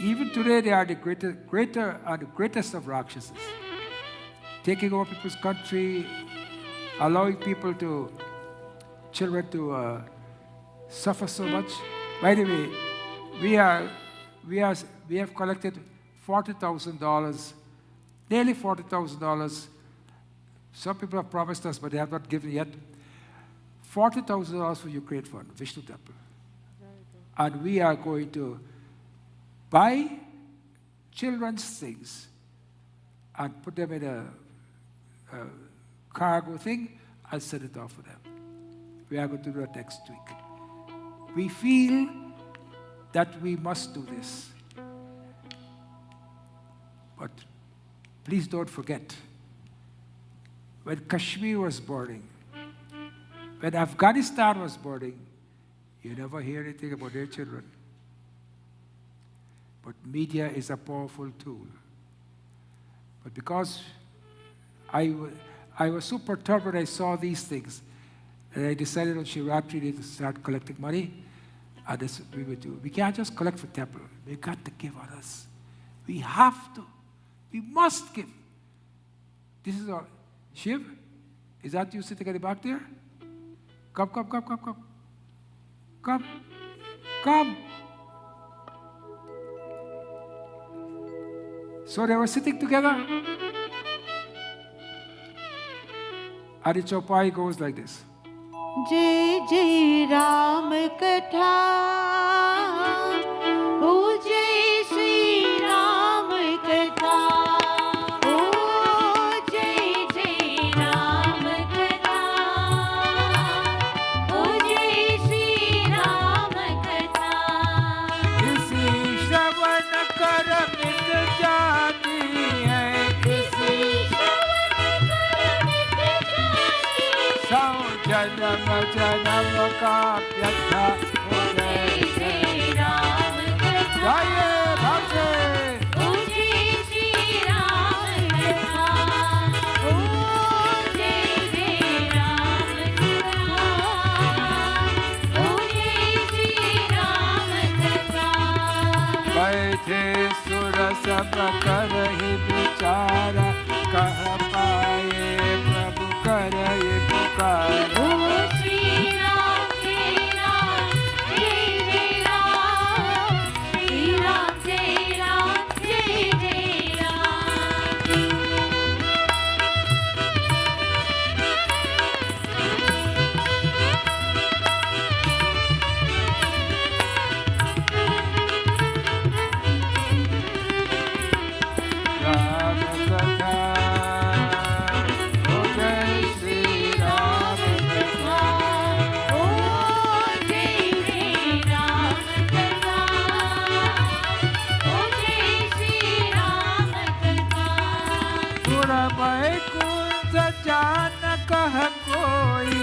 Even today, they are the greatest of Rakshasas. Taking over people's country, allowing children to suffer so much. By the way, we have collected $40,000, nearly $40,000. Some people have promised us, but they have not given yet. $40,000 for Ukraine Fund, Vishnu Temple. And we are going to buy children's things and put them in a cargo thing and send it off for them. We are going to do that next week. We feel that we must do this. But please don't forget, when Kashmir was burning, when Afghanistan was burning, you never hear anything about their children. But media is a powerful tool. But because I was so perturbed when I saw these things, and I decided on Shivratri to start collecting money, and that's what we would do. We can't just collect for temple. We've got to give others. We have to. We must give. This is our Shiv. Is that you sitting at the back there? Come. So they were sitting together. And the chaupai goes like this. जय जय राम कथा ओ जय श्री राम कथा ओ जय जय राम कथा ओ जय श्री राम कथा इसी श्रवण कर मिट जाती है इसी श्रवण कर मिट जाती सौ जन्म जन्म का व्यथा हो जय जय राम कथा गाइए भाव से ओ जय श्री राम कथा ओ जय जय राम कथा ओ जय श्री राम कथा बैठे सुर सब कर ही विचारा कह पाए प्रभु कर ये पुकार ओ श्री राम जय राम जय जय राम श्री राम जय राम राम कथा ओ जय श्री राम कथा ओ जय जय राम कथा ओ जय श्री राम कथा पूरा वैकुंठ जान कह कोई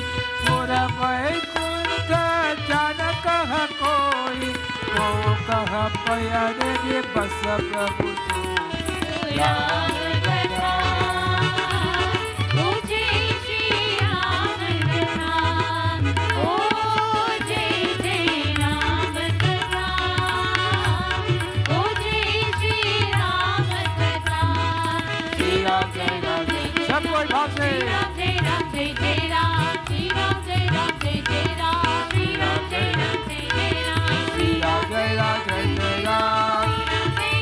पूरा वैकुंठ जान कह कोई को कह पयर ये बस प्रभु तू राम कथा ओ जय श्री राम कथा ओ जय जय राम कथा ओ जय श्री राम कथा श्री राम जय राम सब कोई भाव से जय राम जय जय राम श्री राम जय राम जय जय राम श्री राम जय राम जय जय राम श्री राम जय राम जय जय राम जय राम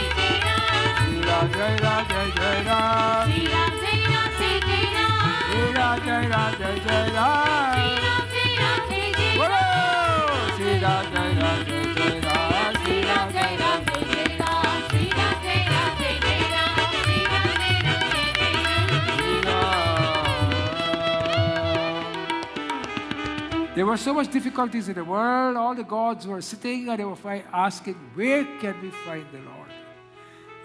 जय जय राम श्री राम जय राम जय जय राम श्री राम जय राम जय जय राम श्री राम जय राम जय जय राम श्री राम जय राम जय जय बोलो श्री राम जय राम जय जय राम श्री राम जय राम जय जय राम श्री राम जय राम जय जय राम श्री राम जय राम जय जय Ram There were so much difficulties in the world. All the gods were sitting and they were asking, where can we find the Lord?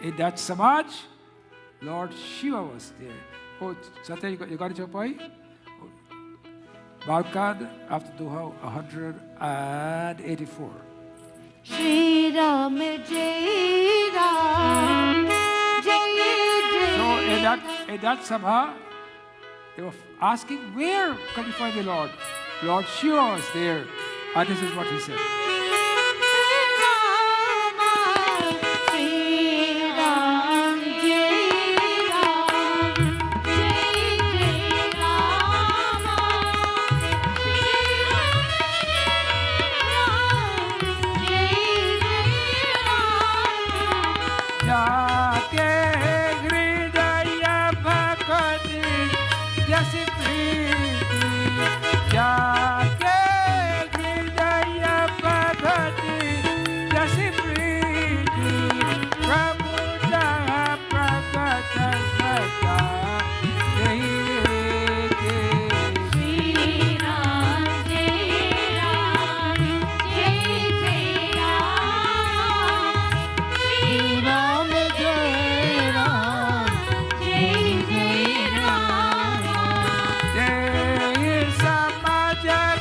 In that Samaj, Lord Shiva was there. Oh, Satya, you got it, your boy? Balkan, after Doha, 184. Shri Ram जय राम जय So जय in that Sabha, they were asking, where can we find the Lord? Lord Shiva was there. And this is what he said. Ram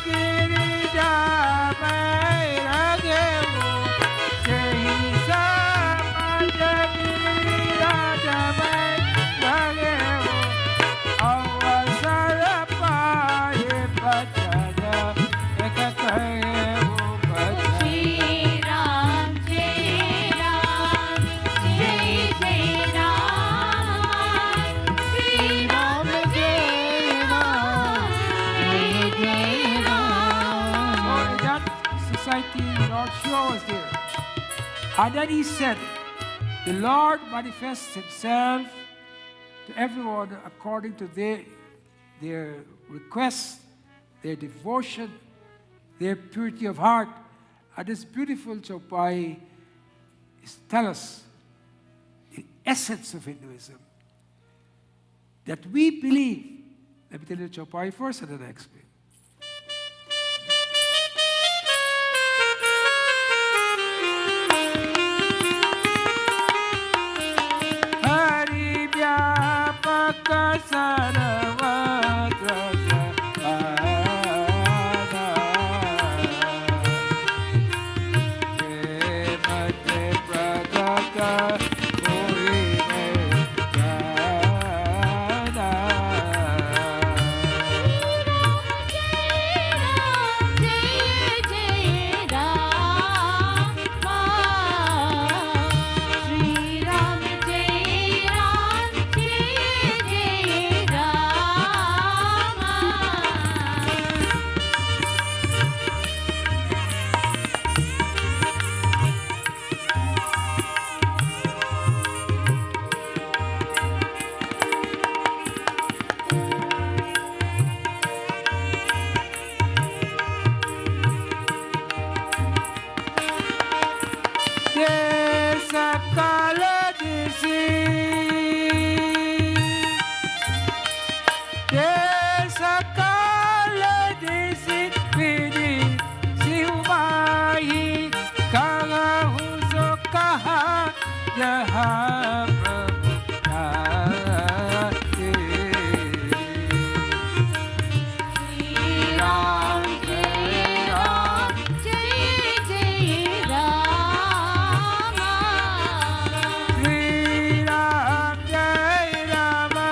Girija में रगे वो यही समझ गिरिराज में रगे वो अवसर पाए बचन एक कहे वो बचन श्री राम जय राम जय जय राम श्री राम जय राम जय जय Ram So in that society, Lord Shiva was there. And then he said, the Lord manifests himself to everyone according to their requests, their devotion, their purity of heart. And this beautiful Chaupai tell us the essence of Hinduism. That we believe. Let me tell you Chaupai first and then I explain. Hari व्यापक सर्वत्र समाना प्रेम ते प्रगट होई में जाना सकल दिसी सकल दिसी विधि सिहुमाही कहूँ सो कहा जहाँ प्रभु आते। राम जय राम जय जय Ram Sri Ram Jai Rama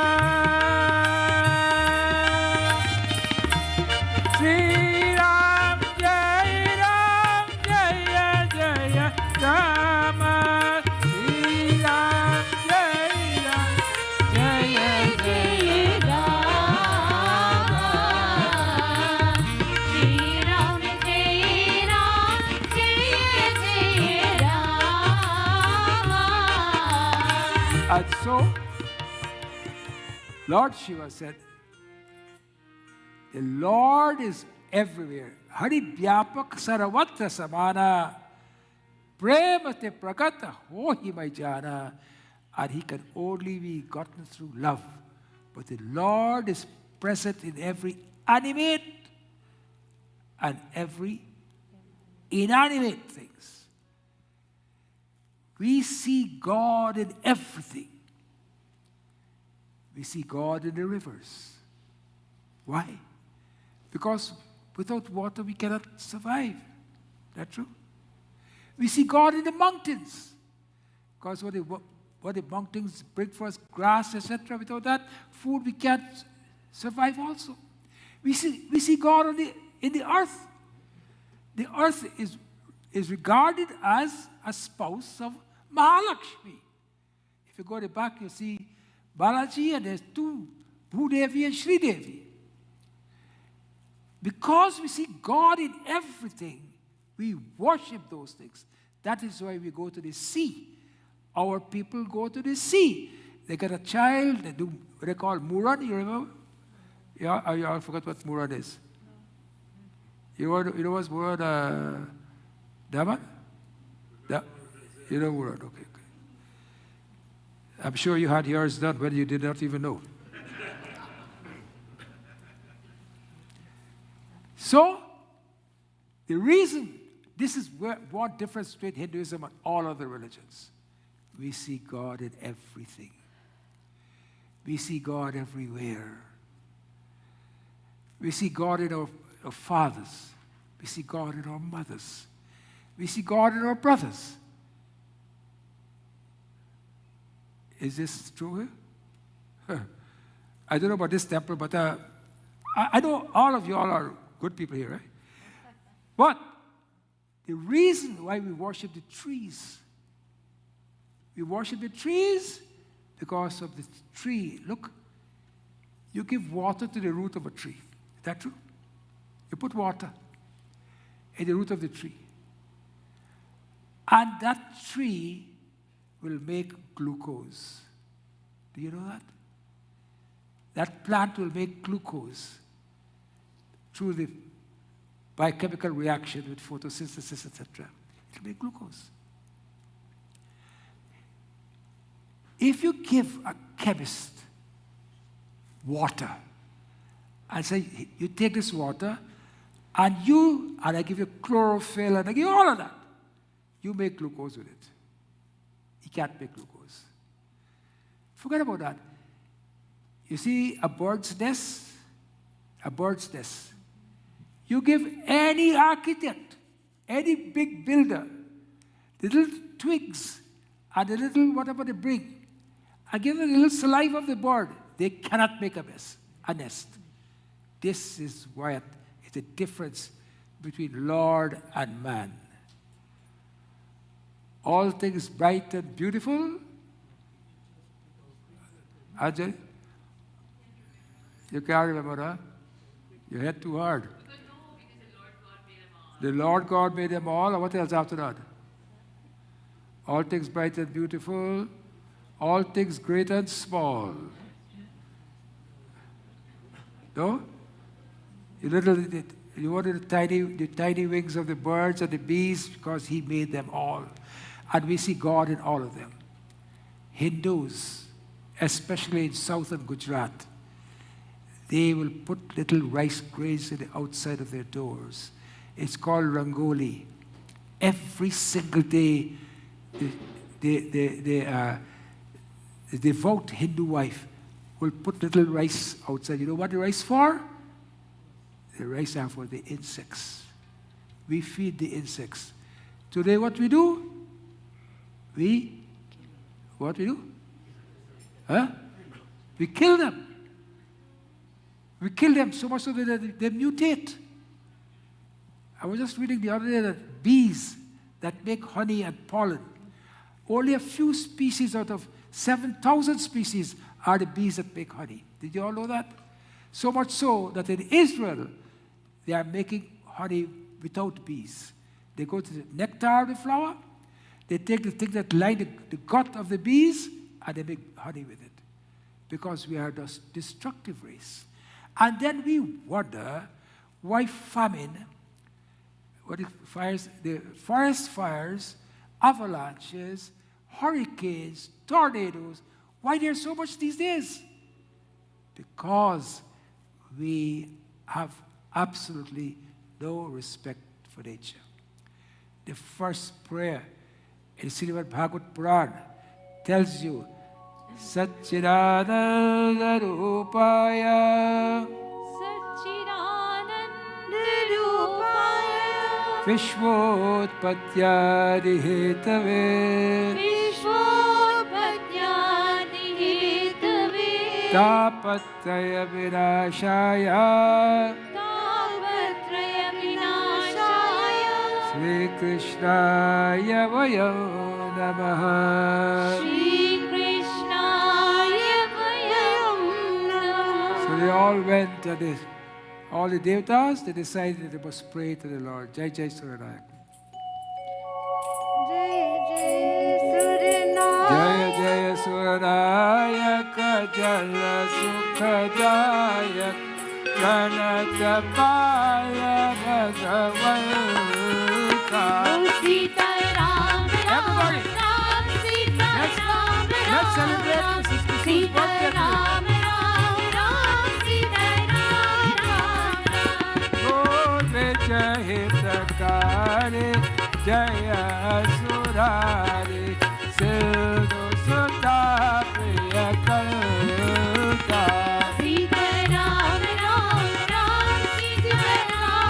Sri Ram Jai Ram Jaya Jaya Rama Sri Ram Jai Ram Jaya Jaya Shri Ram जय राम जय जय Ram And so Lord Shiva said, the Lord is everywhere. Hari Vyapak Saravatra Samana. Premate Prakata Hohi Maijana. And he can only be gotten through love. But the Lord is present in every animate and every inanimate things. We see God in everything. We see God in the rivers. Why? Because without water we cannot survive. Is that true? We see God in the mountains. Because what the mountains bring for us, grass, etc. Without that, food we can't survive also. We see God in the earth. The earth is regarded as a spouse of Mahalakshmi. If you go to the back, you see Balaji and there's two, Bhudevi and Sri Devi. Because we see God in everything, we worship those things. That is why we go to the sea. Our people go to the sea. They get a child, they do what they call Muran, you remember? Yeah, I forgot what Muran is. You know what's Muran? Dama? You know Muran, okay. I'm sure you had yours done when you did not even know. So, the reason, this is what difference between Hinduism and all other religions. We see God in everything. We see God everywhere. We see God in our our fathers. We see God in our mothers. We see God in our brothers. Is this true here? I don't know about this temple, but I know all of you all are good people here, right? But the reason why we worship the trees, we worship the trees because of the tree. Look, you give water to the root of a tree. Is that true? You put water in the root of the tree. And that tree will make glucose. Do you know that? That plant will make glucose through the biochemical reaction with photosynthesis, etc. It will make glucose. If you give a chemist water and say, you take this water and I give you chlorophyll and I give you all of that, you make glucose with it. He can't make glucose. Forget about that. You see a bird's nest? A bird's nest. You give any architect, any big builder, the little twigs and the little whatever they bring, and give them the little saliva of the bird, they cannot make a nest. This is why it's a difference between Lord and man. All things bright and beautiful. Ajay? You can't remember, huh? You hit too hard. The Lord God made them all. And what else after that? All things bright and beautiful. All things great and small. No? You wanted the tiny wings of the birds and the bees because He made them all. And we see God in all of them. Hindus, especially in southern Gujarat, they will put little rice grains in the outside of their doors. It's called rangoli. Every single day, the devout Hindu wife will put little rice outside. You know what the rice for? The rice are for the insects. We feed the insects. Today what we do? What we do? Huh? We kill them. We kill them so much so that they mutate. I was just reading the other day that bees that make honey and pollen, only a few species out of 7,000 species are the bees that make honey. Did you all know that? So much so that in Israel, they are making honey without bees. They go to the nectar of the flower, they take the thing that line the gut of the bees, and they make honey with it. Because we are a destructive race. And then we wonder why famine, the forest fires, avalanches, hurricanes, tornadoes, why there's so much these days? Because we have absolutely no respect for nature. The first prayer in Srimati Bhagavad Puran tells you, Satchidananda Rupaya Vishvotpatyadi Hetave Tapatraya Vinashaya Sri Krishnaya Vayam Namaha. So they all went to this. All the devatas, they decided that they must pray to the Lord. Jai Jai Suryanaya. Jaya Jaya Suryanaya Jala Sukhadaya Ganatapala Bhagavalka. Everybody, let's celebrate Mrs. Kisson's birthday. Jaya Hitakare Jaya Surare Sildo Sutta Priya Kalka. Sita Ram Ram Ram Sita Ram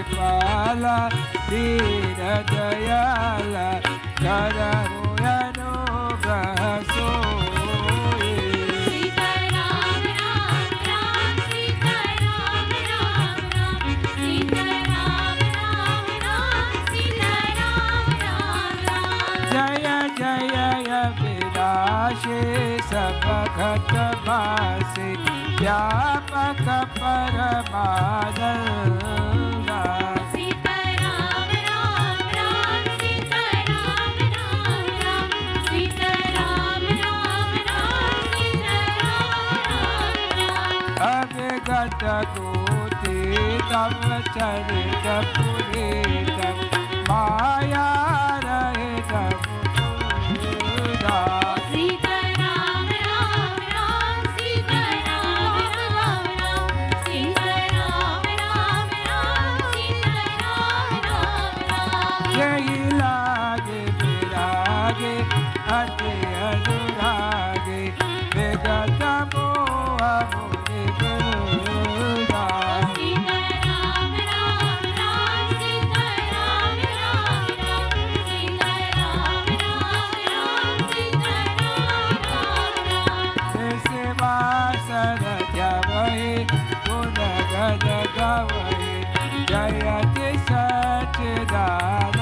Kripala Dina Dayala Karahoyano Brahasoye Sita Ram Ram Ram Sita Ram Ram Ram Sita Ram Ram Ram Sita Ram Ram Ram Jaya Jaya Virashe Sabhagat Bhase Vyapaka Paramananda Sita Ram Ram Ram Sita Ram Ram Ram Sita Ram Ram Ram Sita Ram Ram Avigata Koti Dhamma Charita Puritam Maya Rahita Mukunda Sita Ram Ram Ram Sita Ram Ram Ram Sita Ram Ram Ram Sita Ram Ram Yahi lage virage ate anurage Vedanta moha muni gunda Sita Ram Ram Ram Sita Ram Ram Ram Sita Ram Ram Ram Sita Ram Ram Sivasana Javahe Gunagana Gavahe Jayati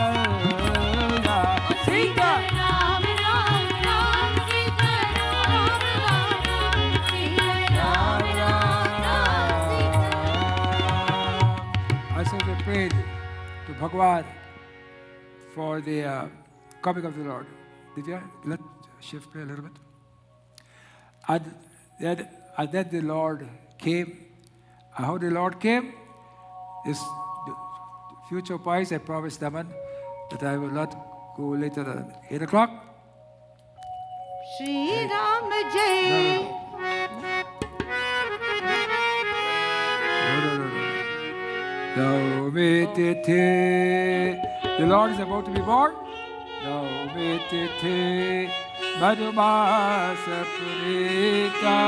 Sachidananda Sita Ram Ram Ram Sita Ram Ram Ram Sita Ram Ram Ram Also they prayed to Bhagwan for the coming of the Lord. Did you let shift pray a little bit? And then the Lord came. And how the Lord came is the future wise. I promised Daman that I will not go later than 8 o'clock. Shri Ram No, Jai. no. The Lord is about to be born. Madhumasa Purita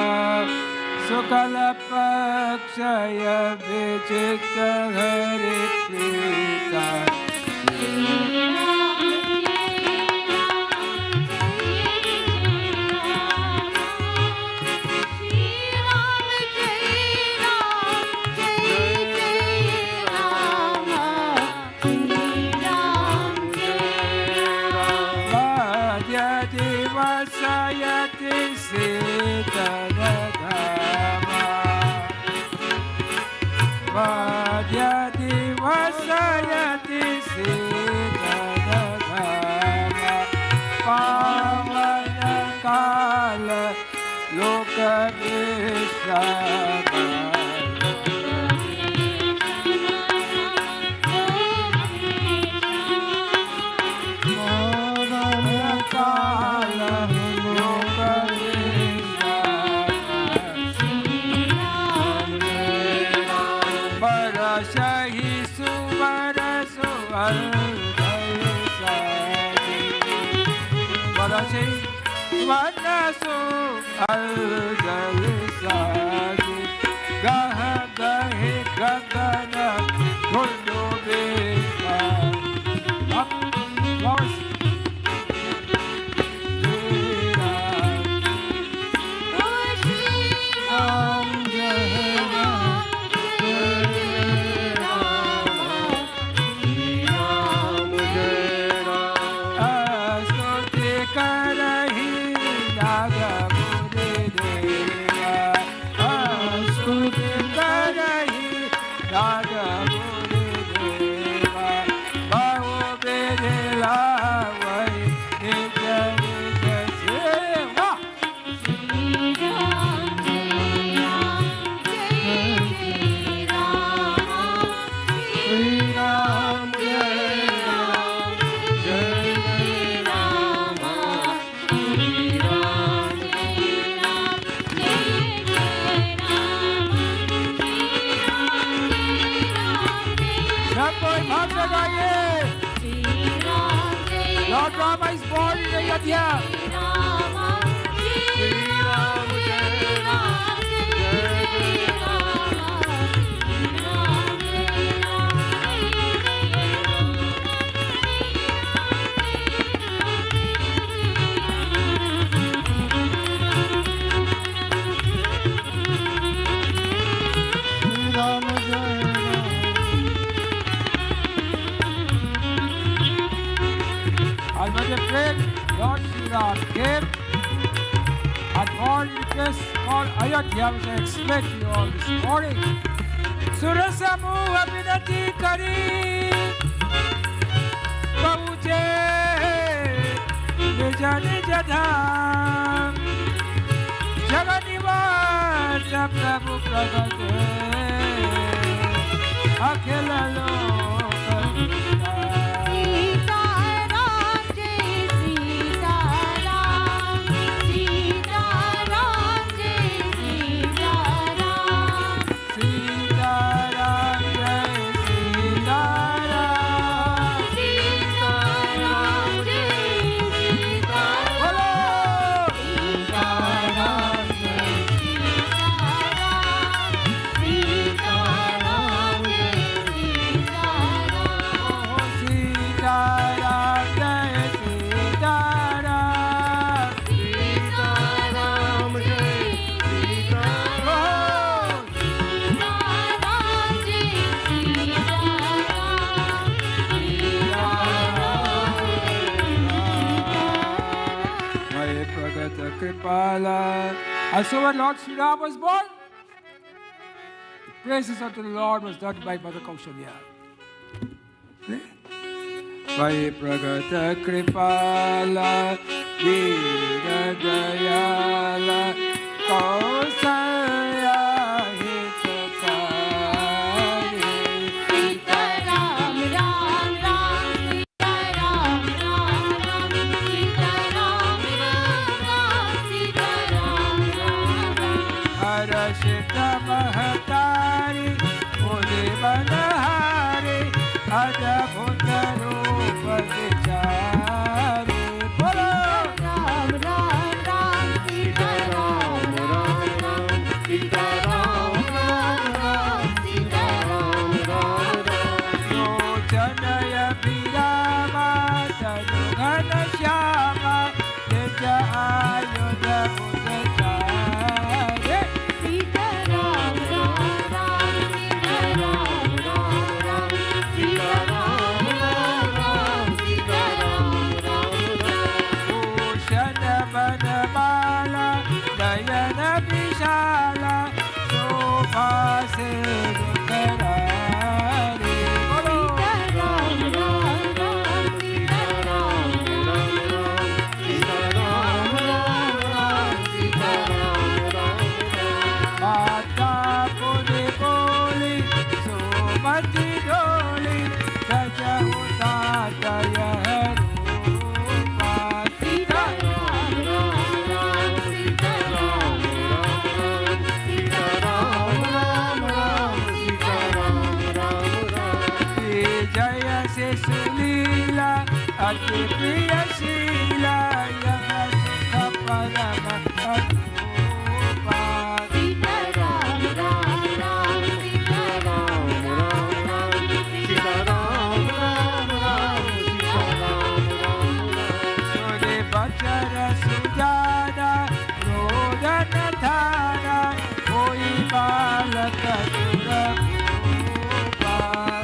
Sukala Pakshaya Vichita Hari Prita Madhyati Vasayati Sitanadhama Madhyati Vasayati Sitanadhama Pavana Kala Loka Vishrama Vanasu al-Jalsadi Gaha gahe gagana Gundu bika Up, flowers Ram Jai Ram Astuti karahi Nagamuni deva Astuti karahi Nagamuni deva Bahu bedela vai Nitya nitya seva Ram Jai Ram Jai Shampoo भाग लगाइए Lord Rama is born in Ayodhya dear friend, Lord Sri Ram came and born in a place called Ayodhya, which I explained to you all this morning. Surasamuha vinati kari bahuje nija nija dham jaganivasa prabhu pragate akhila loka And so when Lord Sri Ram was born, the praises unto the Lord was done by Mother Kaushalya. Vai pragata kripala veera dayala Kausalya hitakari Sita Ram Ram Ram Sita Ram Ram Ram Sita Ram Ram Ram Sita Ram Ram Ram Harashita mahatari mudhe banahari adabhuta rupa vichari Bolo Ram Ram Ram Sita Ram Ram Ram Sita Ram Ram Ram Sita Ram Ram Ram Lochanaya Virama Tanu Ghana Shyama Nitya Ayodhya Bhutachari Sita Ram Ram Ram Sita Ram Ram Ram Sita Ram Ram Ram Sita Ram Ram Ram Bhushana Vanamala Dayana Vishala Shobha Sedukarari Bolo Ram Ram Ram Sita Ram Ram Ram Sita Ram Ram Ram Sita Ram Ram Ram Mata Pune Poli Sumati Doli Taja Utata Yaharupa Sita Ram Ram Ram Sita Ram Ram Ram Sita Ram Ram Ram Sita Ram Ram Ram Jaya se Sulila Ati Priya Shila Yaga Sukha Parama Arupa Sita Ram Ram Ram Sita Ram Ram Ram Sita Ram Ram Ram Sita Ram Ram Ram Sure Bachara Sujana Rodana Thana Koi Balaka Surapupa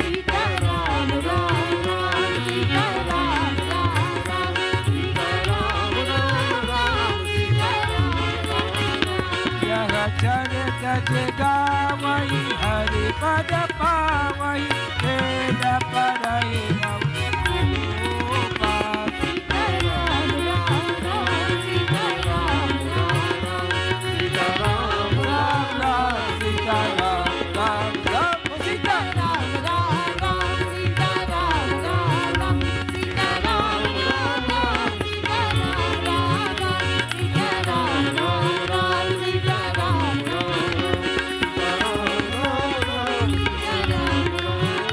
Sita Ram Ram Ram Sita Ram Ram Ram Sita Ram Ram Ram Sita Ram Ram Ram Yaha Charita Jagavai Hari Pada Pavai Veda Parai Mavupa Sita Ram Ram Ram Sita Ram Ram Ram Sita Ram Ram Ram Sita Ram Ram Ram Sita Ram Ram Ram Sita Ram Ram Ram Sita Ram Ram Ram Sita Ram Ram Ram Sita Ram Ram Ram Sita Ram Ram Ram Sita Ram Ram Ram Sita Ram Ram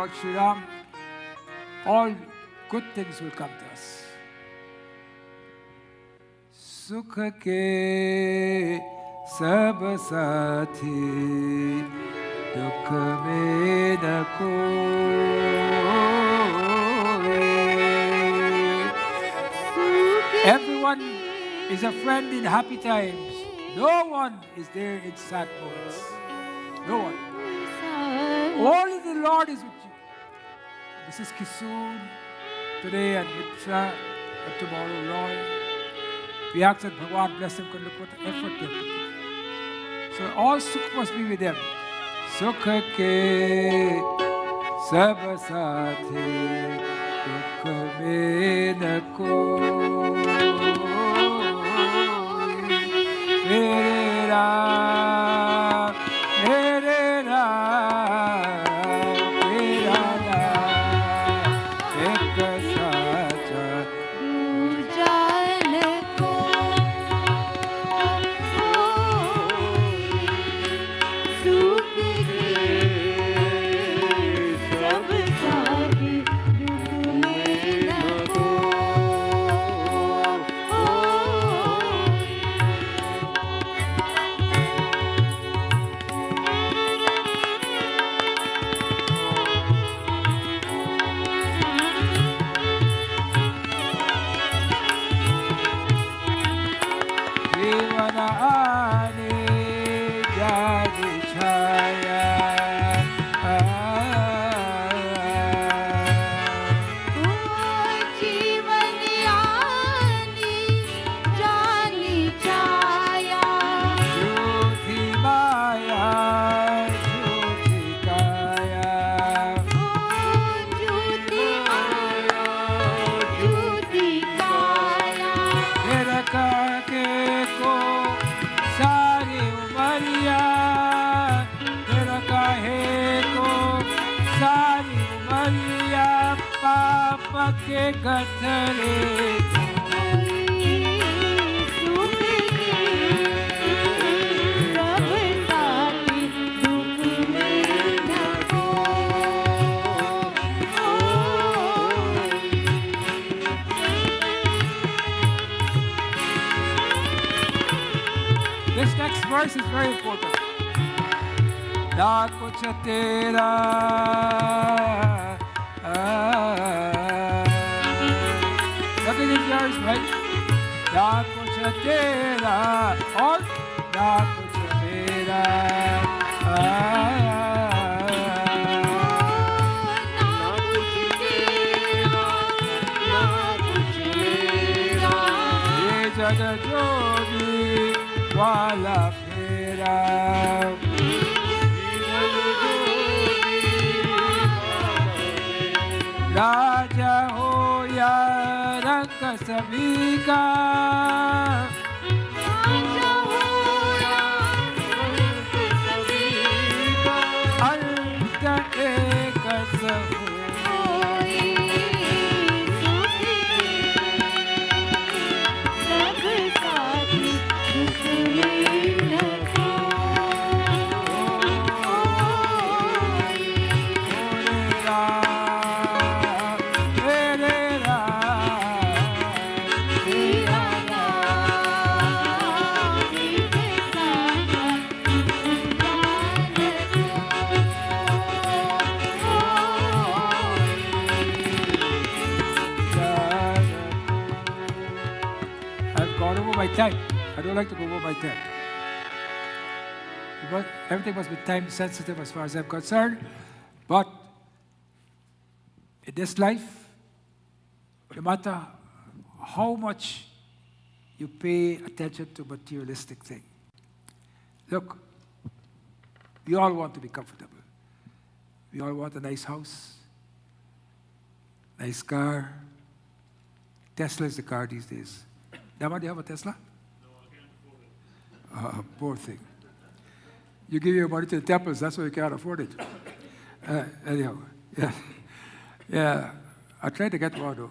Lord Sri Ram, all good things will come to us. Sukha ke sab sathi, dukh mein na koi. Everyone is a friend in happy times. No one is there in sad moments. No one. Only the Lord is with you. This is Kisson today and Mitra and tomorrow Roy. We ask that Bhagwan bless them, look what effort they put in. So all sukh must be with them. Sukh ke sab sathe, dukh mein na koi. Mere Ram, Mere Ram, Tera Naam, ek sacha. दूजन को सुख के सब साथी दुख में न जीवन आने जाने छाया जीवन आनी जानी छाया झूठी माया झूठी काया झूठी माया झूठी काया फिर काके को सारी उमरिया फिर काहे को सारी उमरिया पाप के गठरे सुख के सब साथी दुख में न This next verse is very important. Na kuch tera nothing is yours, right? Na kuch tera or na kuch mera ना कुछ तेरा ना कुछ मेरा ye jag jodi wala phera राजा हो या रंग सभी का राजा हो या रंग सभी का अंत एक सब कोई सुख सब साथी दुख में न मेरे राम तेरा I've gone over my time. I don't like to go over my time. Everything must be time sensitive as far as I'm concerned. But in this life, no matter how much you pay attention to materialistic thing, look, we all want to be comfortable. We all want a nice house, nice car. Tesla is the car these days. Dama, do you have a Tesla? No, I can't afford it. Poor thing. You give your money to the temples, that's why you can't afford it. Anyhow, yeah. Yeah, I tried to get one though.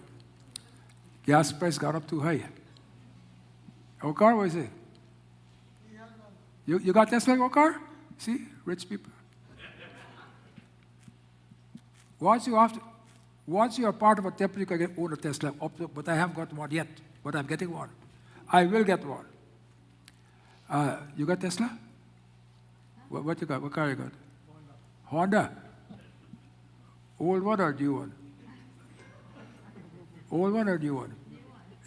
Gas price got up too high. What car was it? You got Tesla, what car? See, rich people. Once you are part of a temple, you can own a Tesla. But I haven't got one yet. But I'm getting one. I will get one. You got Tesla? What you got? What car you got? Honda. Old one or new one? Old one or new one?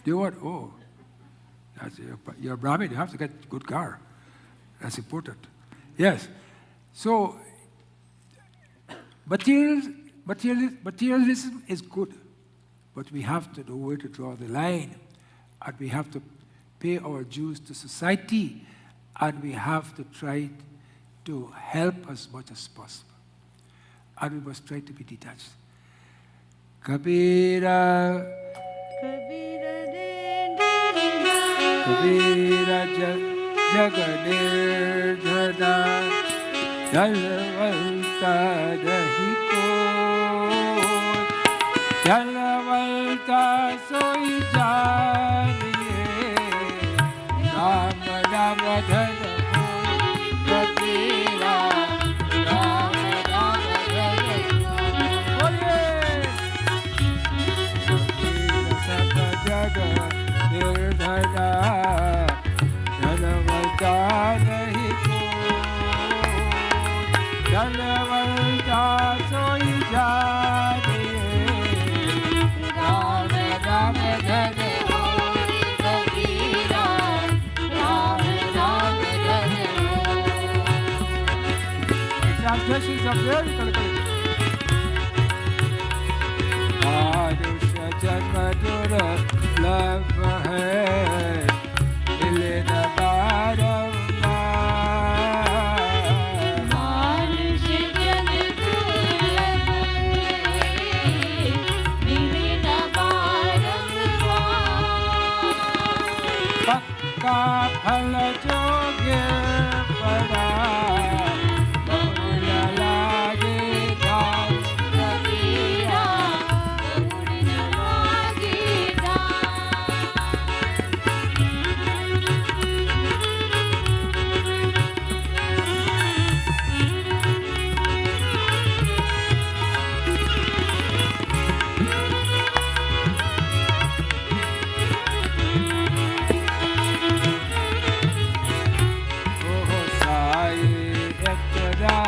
New one? Oh. You're a Brahmin. You have to get a good car. That's important. Yes. So, materialism is good, but we have to know where to draw the line, and we have to pay our dues to society, and we have to try to help as much as possible. And we must try to be detached. Kabira, Kabira Jagadirdhana Jalavalta Dahiko Jalavalta Soi Janiye Rama Rama Dhana Kabira Rama Rama Dhana Kabira Sabha Jagadirdhana Jalavalta Dahiko Jalavalta Soi Janiye Rama Rama Dhana Kabira Rama Rama Dhana. Translations are very colorful. Manusha janma dura labha hai ilena barambar. Manushya jan durlabh hai, milena barambar. Pakka phala joge pada bahula lage dal. Kabira bahula lage dal. Oh sai ekra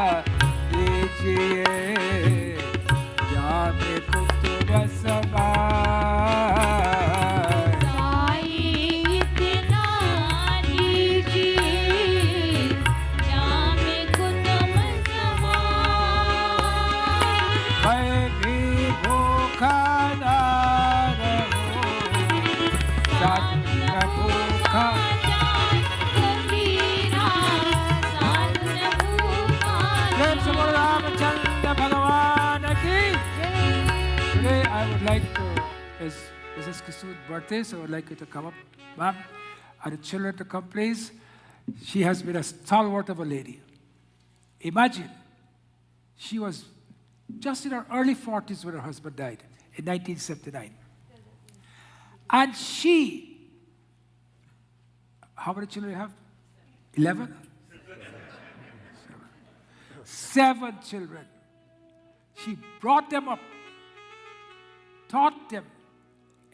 dijiye jaame kutub samay. Sai itna dijiye, jaame kutub samay. मैं भी भूखा ना रहूं, साथ न भूखा। Kabira साथ न भूखा प्रेम से बोलो रामचंद्र भगवान की। Today I would like to, as this is Kisson's birthday, so I would like you to come up, ma'am, and the children to come, please. She has been a stalwart of a lady. Imagine, she was just in her early 40s when her husband died in 1979. And she, how many children do you have? 11? 7 children. She brought them up, taught them,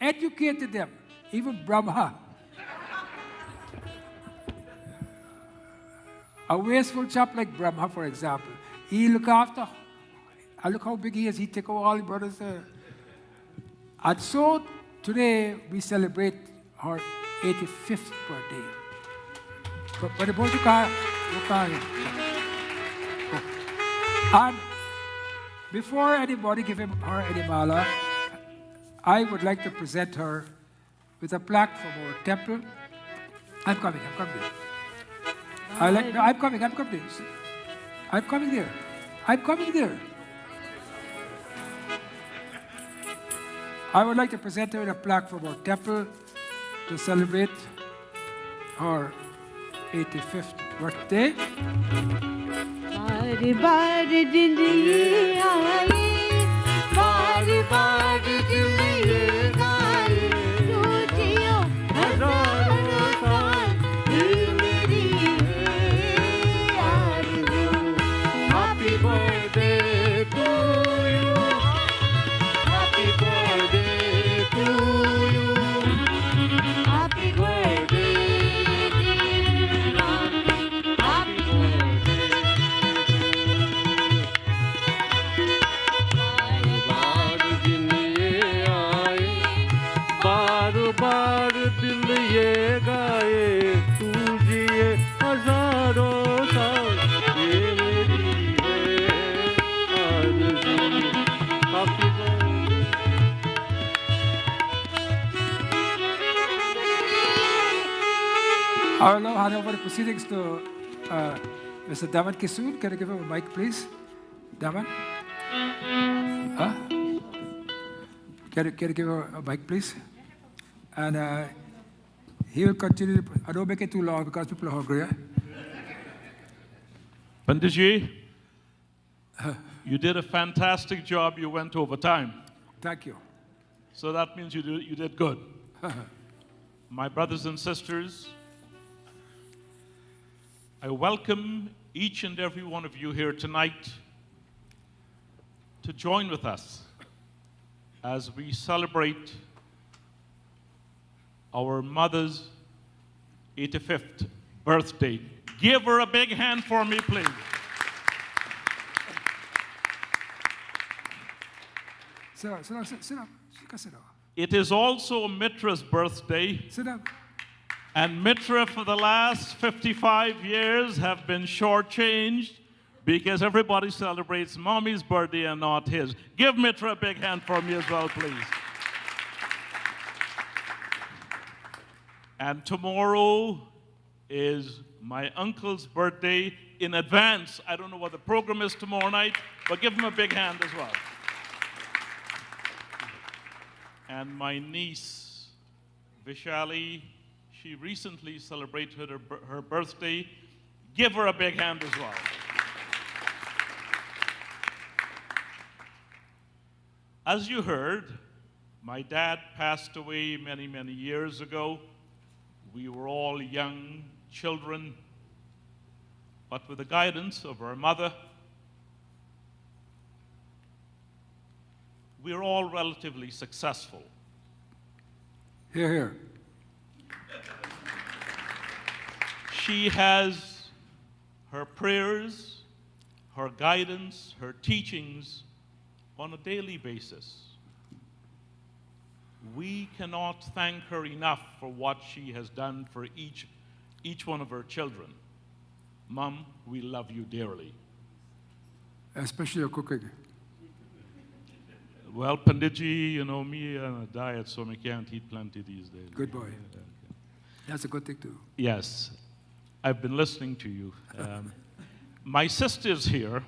educated them, even Brahma. A wasteful chap like Brahma, for example, he look after, and look how big he is, he take over all the brothers there. And so today we celebrate her 85th birthday. But and before anybody give her any mala, I would like to present her with a plaque from our temple. I'm coming. I'm coming there. I would like to present her with a plaque from our temple to celebrate her 85th birthday. बार बार दिल ये आए, बार बार दिल ये गाए, तू जियो हजारों साल, ये मेरी है आरज़ू। Happy birthday to you, हजार दिल ये गाए तू जिए हजारों साल ये मेरी है आरज़ू। काफी I will now hand over the proceedings to Mr. Daman Kisson. Can you give him a mic, please? Daman? Huh? Can you give him a mic, please? And he will continue. I don't make it too long because people are hungry. Panditji, you did a fantastic job. You went over time. Thank you. So that means you did good. My brothers and sisters, I welcome each and every one of you here tonight to join with us as we celebrate our mother's 85th birthday. Give her a big hand for me, please. Sit down, sit down, sit down. You can sit down. It is also Mitra's birthday. Sit down. And Mitra, for the last 55 years, have been shortchanged because everybody celebrates Mommy's birthday and not his. Give Mitra a big hand for me as well, please. And tomorrow is my uncle's birthday in advance. I don't know what the program is tomorrow night, but give him a big hand as well. And my niece, Vishali, she recently celebrated her birthday. Give her a big hand as well. As you heard, my dad passed away many, many years ago. We were all young children, but with the guidance of our mother, we are all relatively successful. Here, here. She has her prayers, her guidance, her teachings on a daily basis. We cannot thank her enough for what she has done for each one of her children. Mom, we love you dearly. Especially your cooking. Well, Panditji, you know me on a diet, so I can't eat plenty these days. Good boy. That's a good thing too. Yes, I've been listening to you. My sister's here.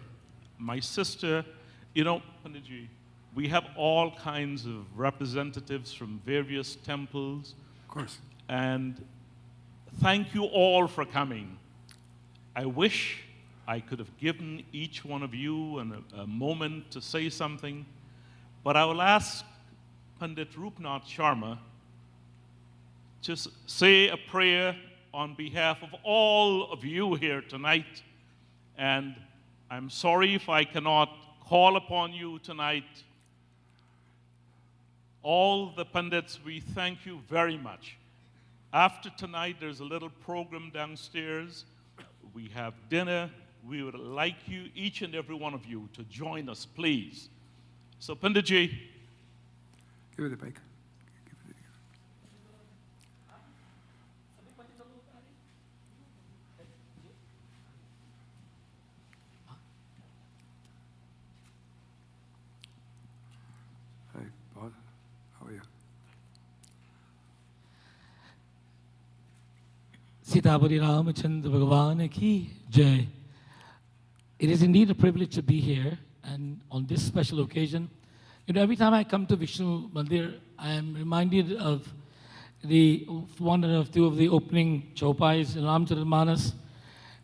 My sister, you know, Panditji, we have all kinds of representatives from various temples. Of course. And thank you all for coming. I wish I could have given each one of you a moment to say something, but I will ask Pandit Rupnath Sharma to say a prayer on behalf of all of you here tonight. And I'm sorry if I cannot call upon you tonight. All the Pandits, we thank you very much. After tonight, there's a little program downstairs. We have dinner. We would like you, each and every one of you, to join us, please. So, Panditji. Give it a mic. Hi, Paul. How are you? Sitabari Ramachandra Bhagavan ki Jai. It is indeed a privilege to be here, and on this special occasion, you know, every time I come to Vishnu Mandir, I am reminded of the one or two of the opening chaupais in Ramcharitmanas,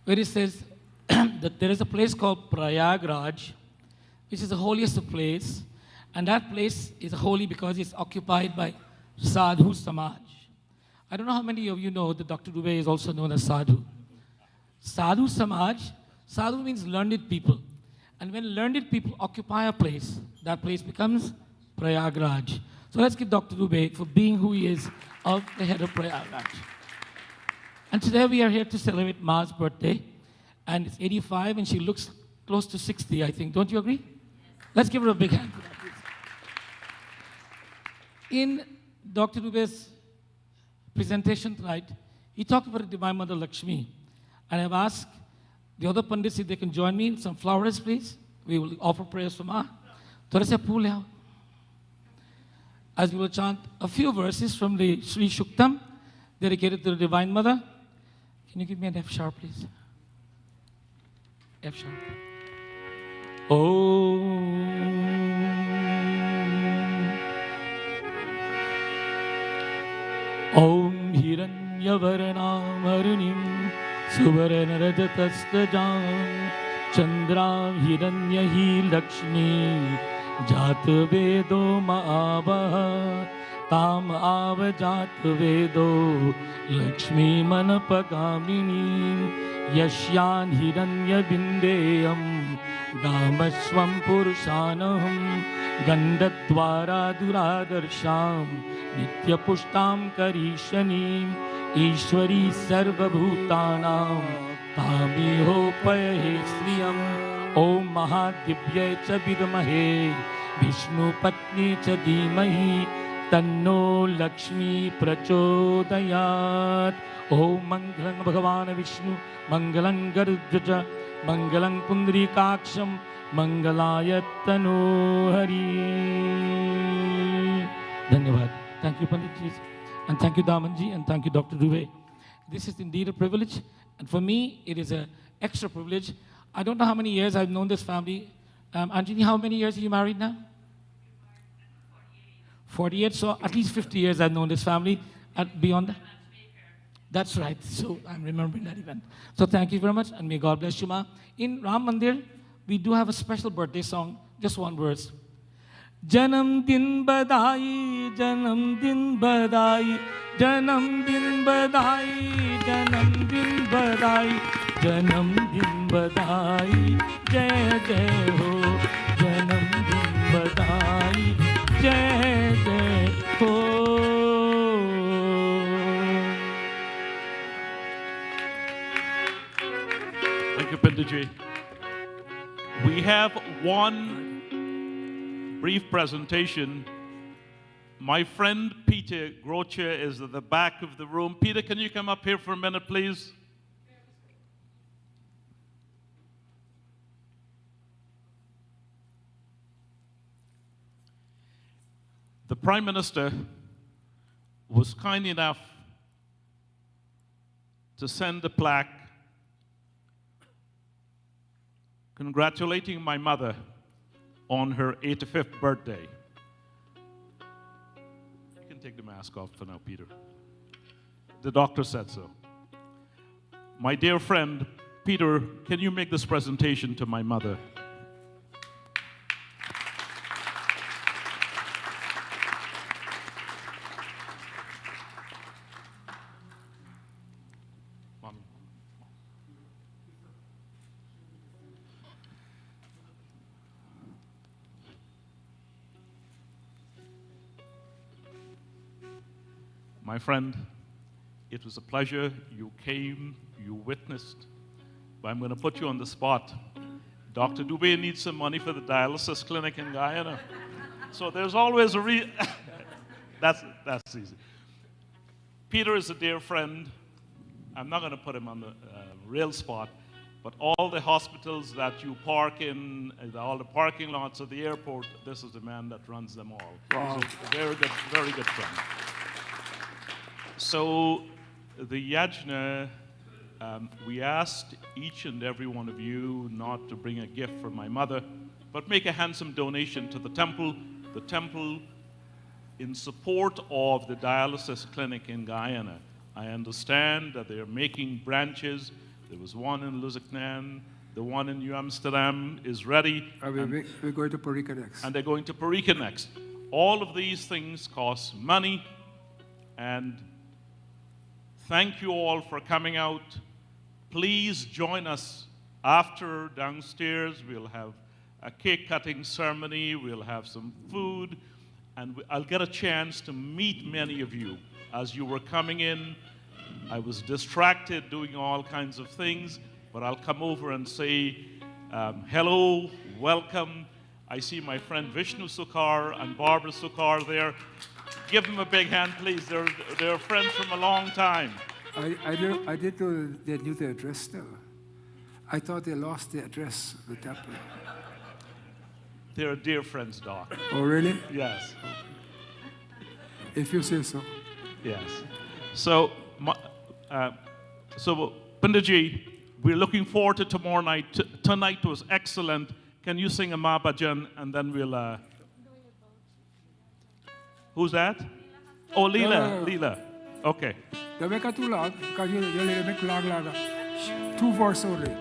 where it says that there is a place called Prayagraj, which is the holiest of place, and that place is holy because it's occupied by Sadhu Samaj. I don't know how many of you know that Dr. Dubey is also known as Sadhu. Sadhu Samaj, Sadhu means learned people. And when learned people occupy a place, that place becomes Prayagraj. So let's give Dr. Dubey for being who he is, of the head of Prayagraj. And today we are here to celebrate Ma's birthday. And it's 85 and she looks close to 60, I think. Don't you agree? Let's give her a big hand for that, please. In Dr. Dubey's presentation tonight, he talked about the Divine Mother Lautchmin. And I've asked the other Pandits if they can join me with some flowers, please. We will offer prayers for Ma. Thora se phool le aao. As we will chant a few verses from the Sri Shuktam, dedicated to the Divine Mother. Can you give me an F sharp, please? F sharp. Om Hiranyavarnam Arunim Suvaranarajatastajam Chandram Hiranyahi Lakshmi Jatvedo Maavaha Tam Avajatvedo Lakshmi Manapagamini Yashyan Hiranya Bindeyam Gamaswam Purushanaham Gandadvara Duradarsham Nitya Pushtam Karishanim Ishwari Sarvabhutanam Tamiho Payahe Sriyam Om Mahadivya Cha Vidmahe Vishnu Patni Cha Dhimahi Tanno Lakshmi Prachodayat Om Mangalang Bhagavan Vishnu Mangalang Garudja Mangalang Pundrikaksham Mangalayatano Hari. Dhanyavad. Thank you, Panditji. And thank you, Damanji. And thank you, Dr. Dubey. This is indeed a privilege. And for me, it is an extra privilege. I don't know how many years I've known this family. Anjani, how many years are you married now? 48. So at least 50 years I've known this family. And beyond that? That's right. So I'm remembering that event. So thank you very much. And may God bless you, Ma. In Ram Mandir, we do have a special birthday song. Just one verse. Janam din badai, janam din badai, janam din badai, janam din badai, janam din badai, jai jai ho, janam din badai, jai jai ho. Thank you, Panditji. We have one brief presentation. My friend Peter Groche is at the back of the room. Peter, can you come up here for a minute, please? The Prime Minister was kind enough to send a plaque congratulating my mother on her 85th birthday. You can take the mask off for now, Peter. The doctor said so. My dear friend, Peter, can you make this presentation to my mother? Mommy. My friend, it was a pleasure. You came, you witnessed, but I'm going to put you on the spot. Dr. Dubey needs some money for the dialysis clinic in Guyana. So there's always a that's easy. Peter is a dear friend. I'm not going to put him on the real spot, but all the hospitals that you park in, all the parking lots of the airport, this is the man that runs them all. Wow. He's a very good friend. So the Yagna, we asked each and every one of you not to bring a gift for my mother, but make a handsome donation to the temple in support of the dialysis clinic in Guyana. I understand that they're making branches. There was one in Lautchmin, the one in New Amsterdam is ready. We're going to Parika next. And they're going to Parika next. All of these things cost money, and thank you all for coming out. Please join us after downstairs. We'll have a cake cutting ceremony. We'll have some food. And I'll get a chance to meet many of you. As you were coming in, I was distracted doing all kinds of things, but I'll come over and say, hello, welcome. I see my friend Vishnu Sukar and Barbara Sukar there. Give them a big hand, please. They're friends from a long time. I did know they knew the address now. I thought they lost the address of the temple. They're dear friends, Doc. Oh, really? Yes. If you say so. Yes. So, Panditji, we're looking forward to tomorrow night. Tonight was excellent. Can you sing a Ma Bhajan and then we'll... Who's that? Oh, Leela. No. Leela. Okay. Don't make it too loud, because you'll make it louder. 2 verses only.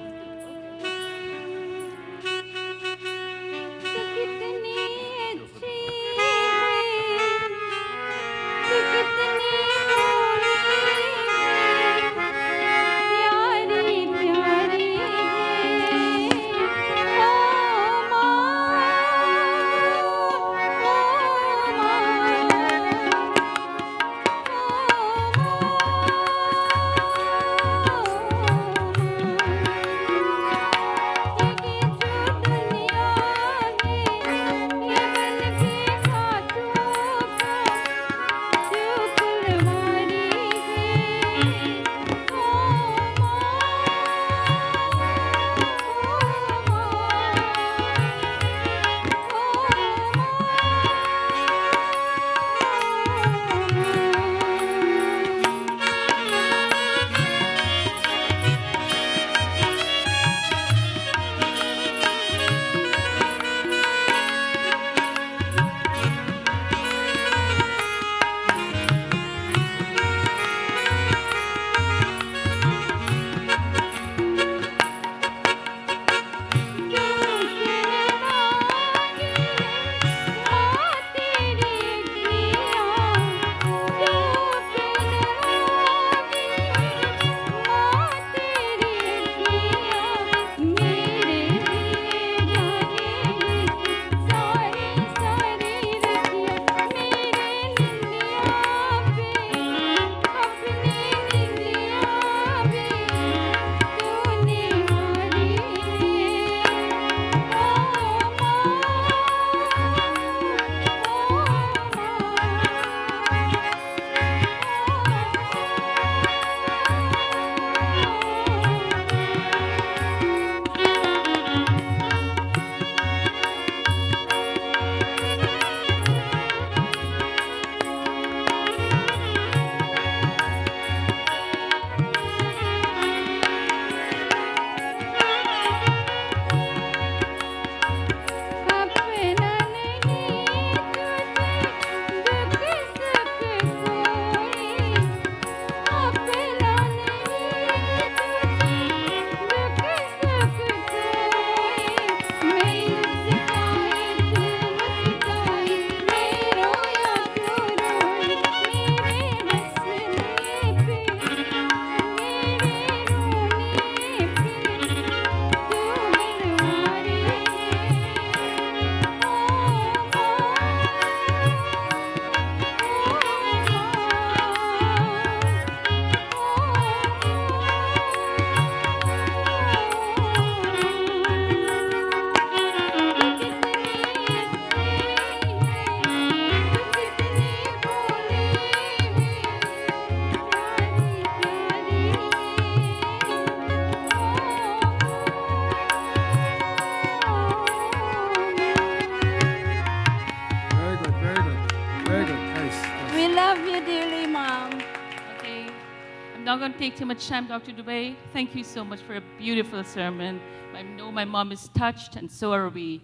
not going to take too much time, Dr. Dubey. Thank you so much for a beautiful sermon. I know my mom is touched, and so are we.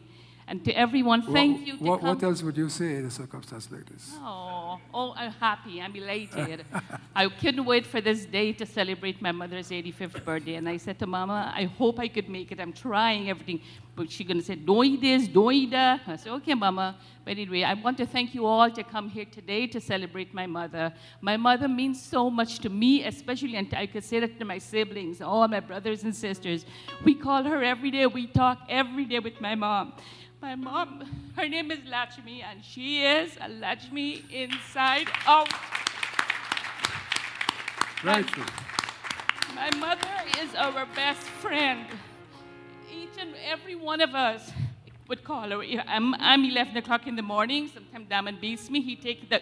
And to everyone, thank you. What else would you say in a circumstance like this? Oh, I'm happy. I'm elated. I couldn't wait for this day to celebrate my mother's 85th birthday. And I said to Mama, I hope I could make it. I'm trying everything. But she's going to say, don't eat this, don't eat that. I said, okay, Mama. But anyway, I want to thank you all to come here today to celebrate my mother. My mother means so much to me, especially, and I could say that to my siblings, all my brothers and sisters. We call her every day. We talk every day with my mom. My mom, her name is Lautchmin, and she is a Lautchmin inside out. Right. My mother is our best friend. Each and every one of us would call her. I'm 11 o'clock in the morning. Sometimes Daman beats me. He takes the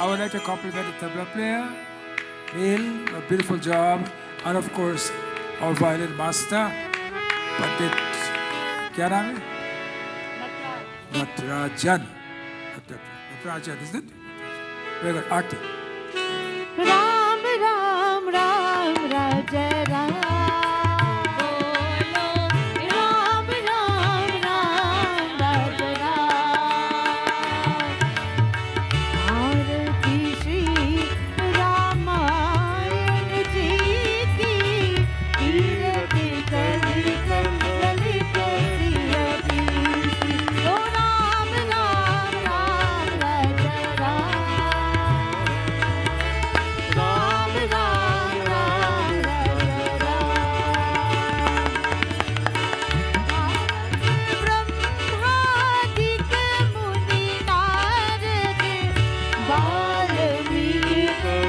I would like to compliment the tabla player, Neil, a beautiful job, and of course our violin master, Pandit, क्या नाम है? Natarajan. Natarajan, isn't it? Very good, Arti. Ram Ram Ram Raja Ram Bolo Ram Ram Ram Raja Ram Aarti Shri Ramayan ji ki Kirti Kali Lalit Siya Preeti O Ram Ram Ram Raja Ram Ram Ram Ram Raja Ram Brahmadik Muni Narad Valmiki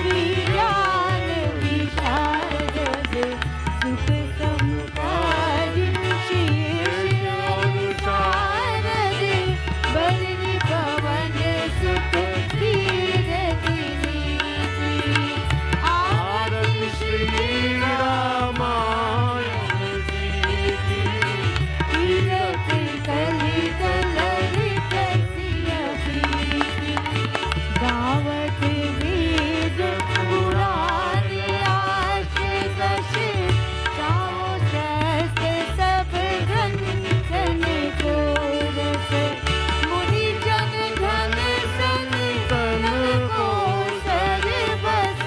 Vijnan Visharad Sukh Samkari Shish Anusharad Barni Pavan Sukh Kirti Neeti Aarti Shri Ramayan ji ki Kirti Kali Lalit Siya Preeti Davat Ved Puran Ashit Ashit Chao Shastra Sab Granthan ko Ras Muni Jan Dhan San Tan ko Sar Bas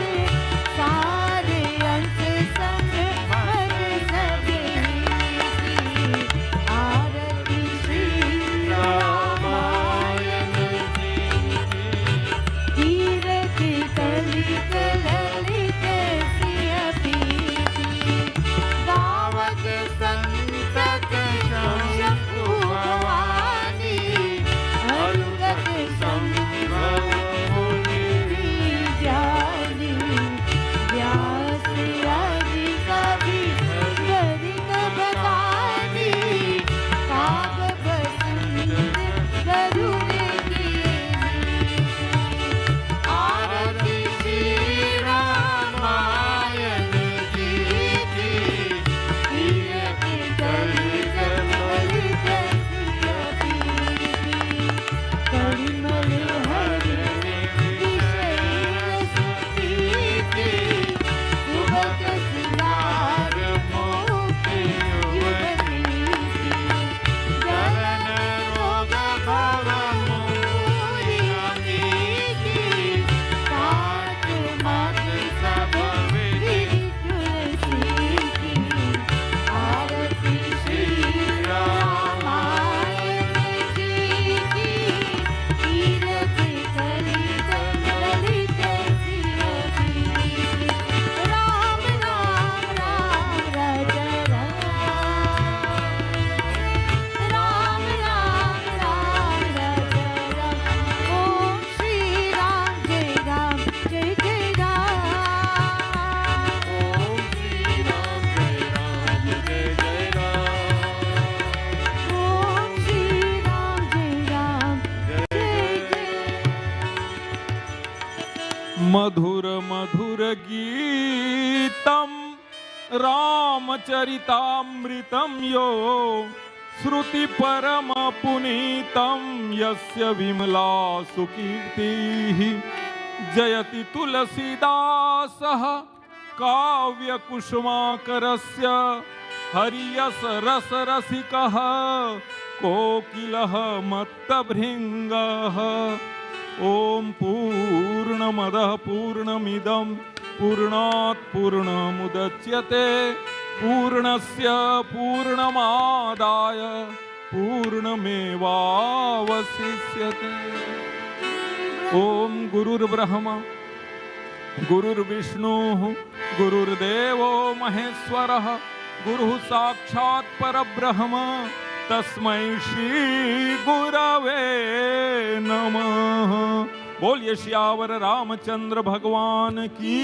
Sare Ans Sang Har Sabi Aarti Shri Ramayan ji Kirti Kali Lalit Siya Preeti Davat Santat Shambhu Bhavani Anugat Sambhav Muni Vijani Vyas Adi Kavi Garik Batani Kaag Basant Garud ki Aarti Shri Ramayan ji ki Kirti Kali Lalit Siya Preeti Kalimal Harne Vishay Supriti Subhat Siddhar Mukti Yuvati Jalan Roga Bhava Mukti Amiti Tat Mat Sab Vichulsiti Aarti Shri Ramayan ji ki Kirti Kali Lalit Siya Preeti Ram Ram Ram Raja Ram Ram Ram Ram Raja Ram Om Shri Ram Jai Ram Jai Jai Ram Om Shri Ram Jai Ram Jai Jai Ram Om Shri Ram Jai Ram Jai Jai मधुर मधुर गीतम रामचरितामृतं यो श्रुति परम पुनीतं यस्य विमला सुकीर्तिः जयति तुलसीदासः काव्य कुसुमाकरस्य हरियस रस रसिकः कोकिलः मत्तभृङ्गः ओम पूर्णमदः पूर्णमिदं पूर्णात् पूर्णमुदच्यते पूर्णस्य पूर्णमादाय पूर्णमेवावशिष्यते। ओम गुरुर्ब्रह्मा गुरुर्विष्णुः गुरुर्देवो महेश्वरः गुरुः साक्षात् परब्रह्म तस्मै श्री गुरवे नमः। बोलिए श्यावर रामचंद्र भगवान की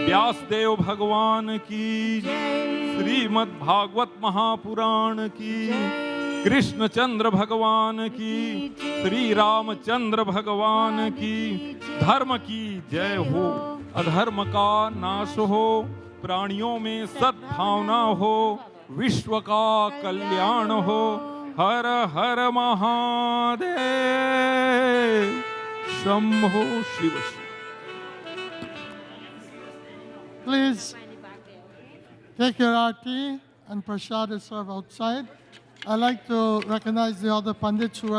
व्यासदेव भगवान की श्रीमद् भागवत महापुराण की कृष्णचंद्र भगवान की, श्री रामचंद्र भगवान की। धर्म की जय हो, अधर्म का नाश हो, प्राणियों में सद्भावना हो, विश्व का कल्याण हो। हर हर Mahadev, Shambho Shiv. Please take your aarti and prasad is served outside. I'd like to recognize the other pandits who are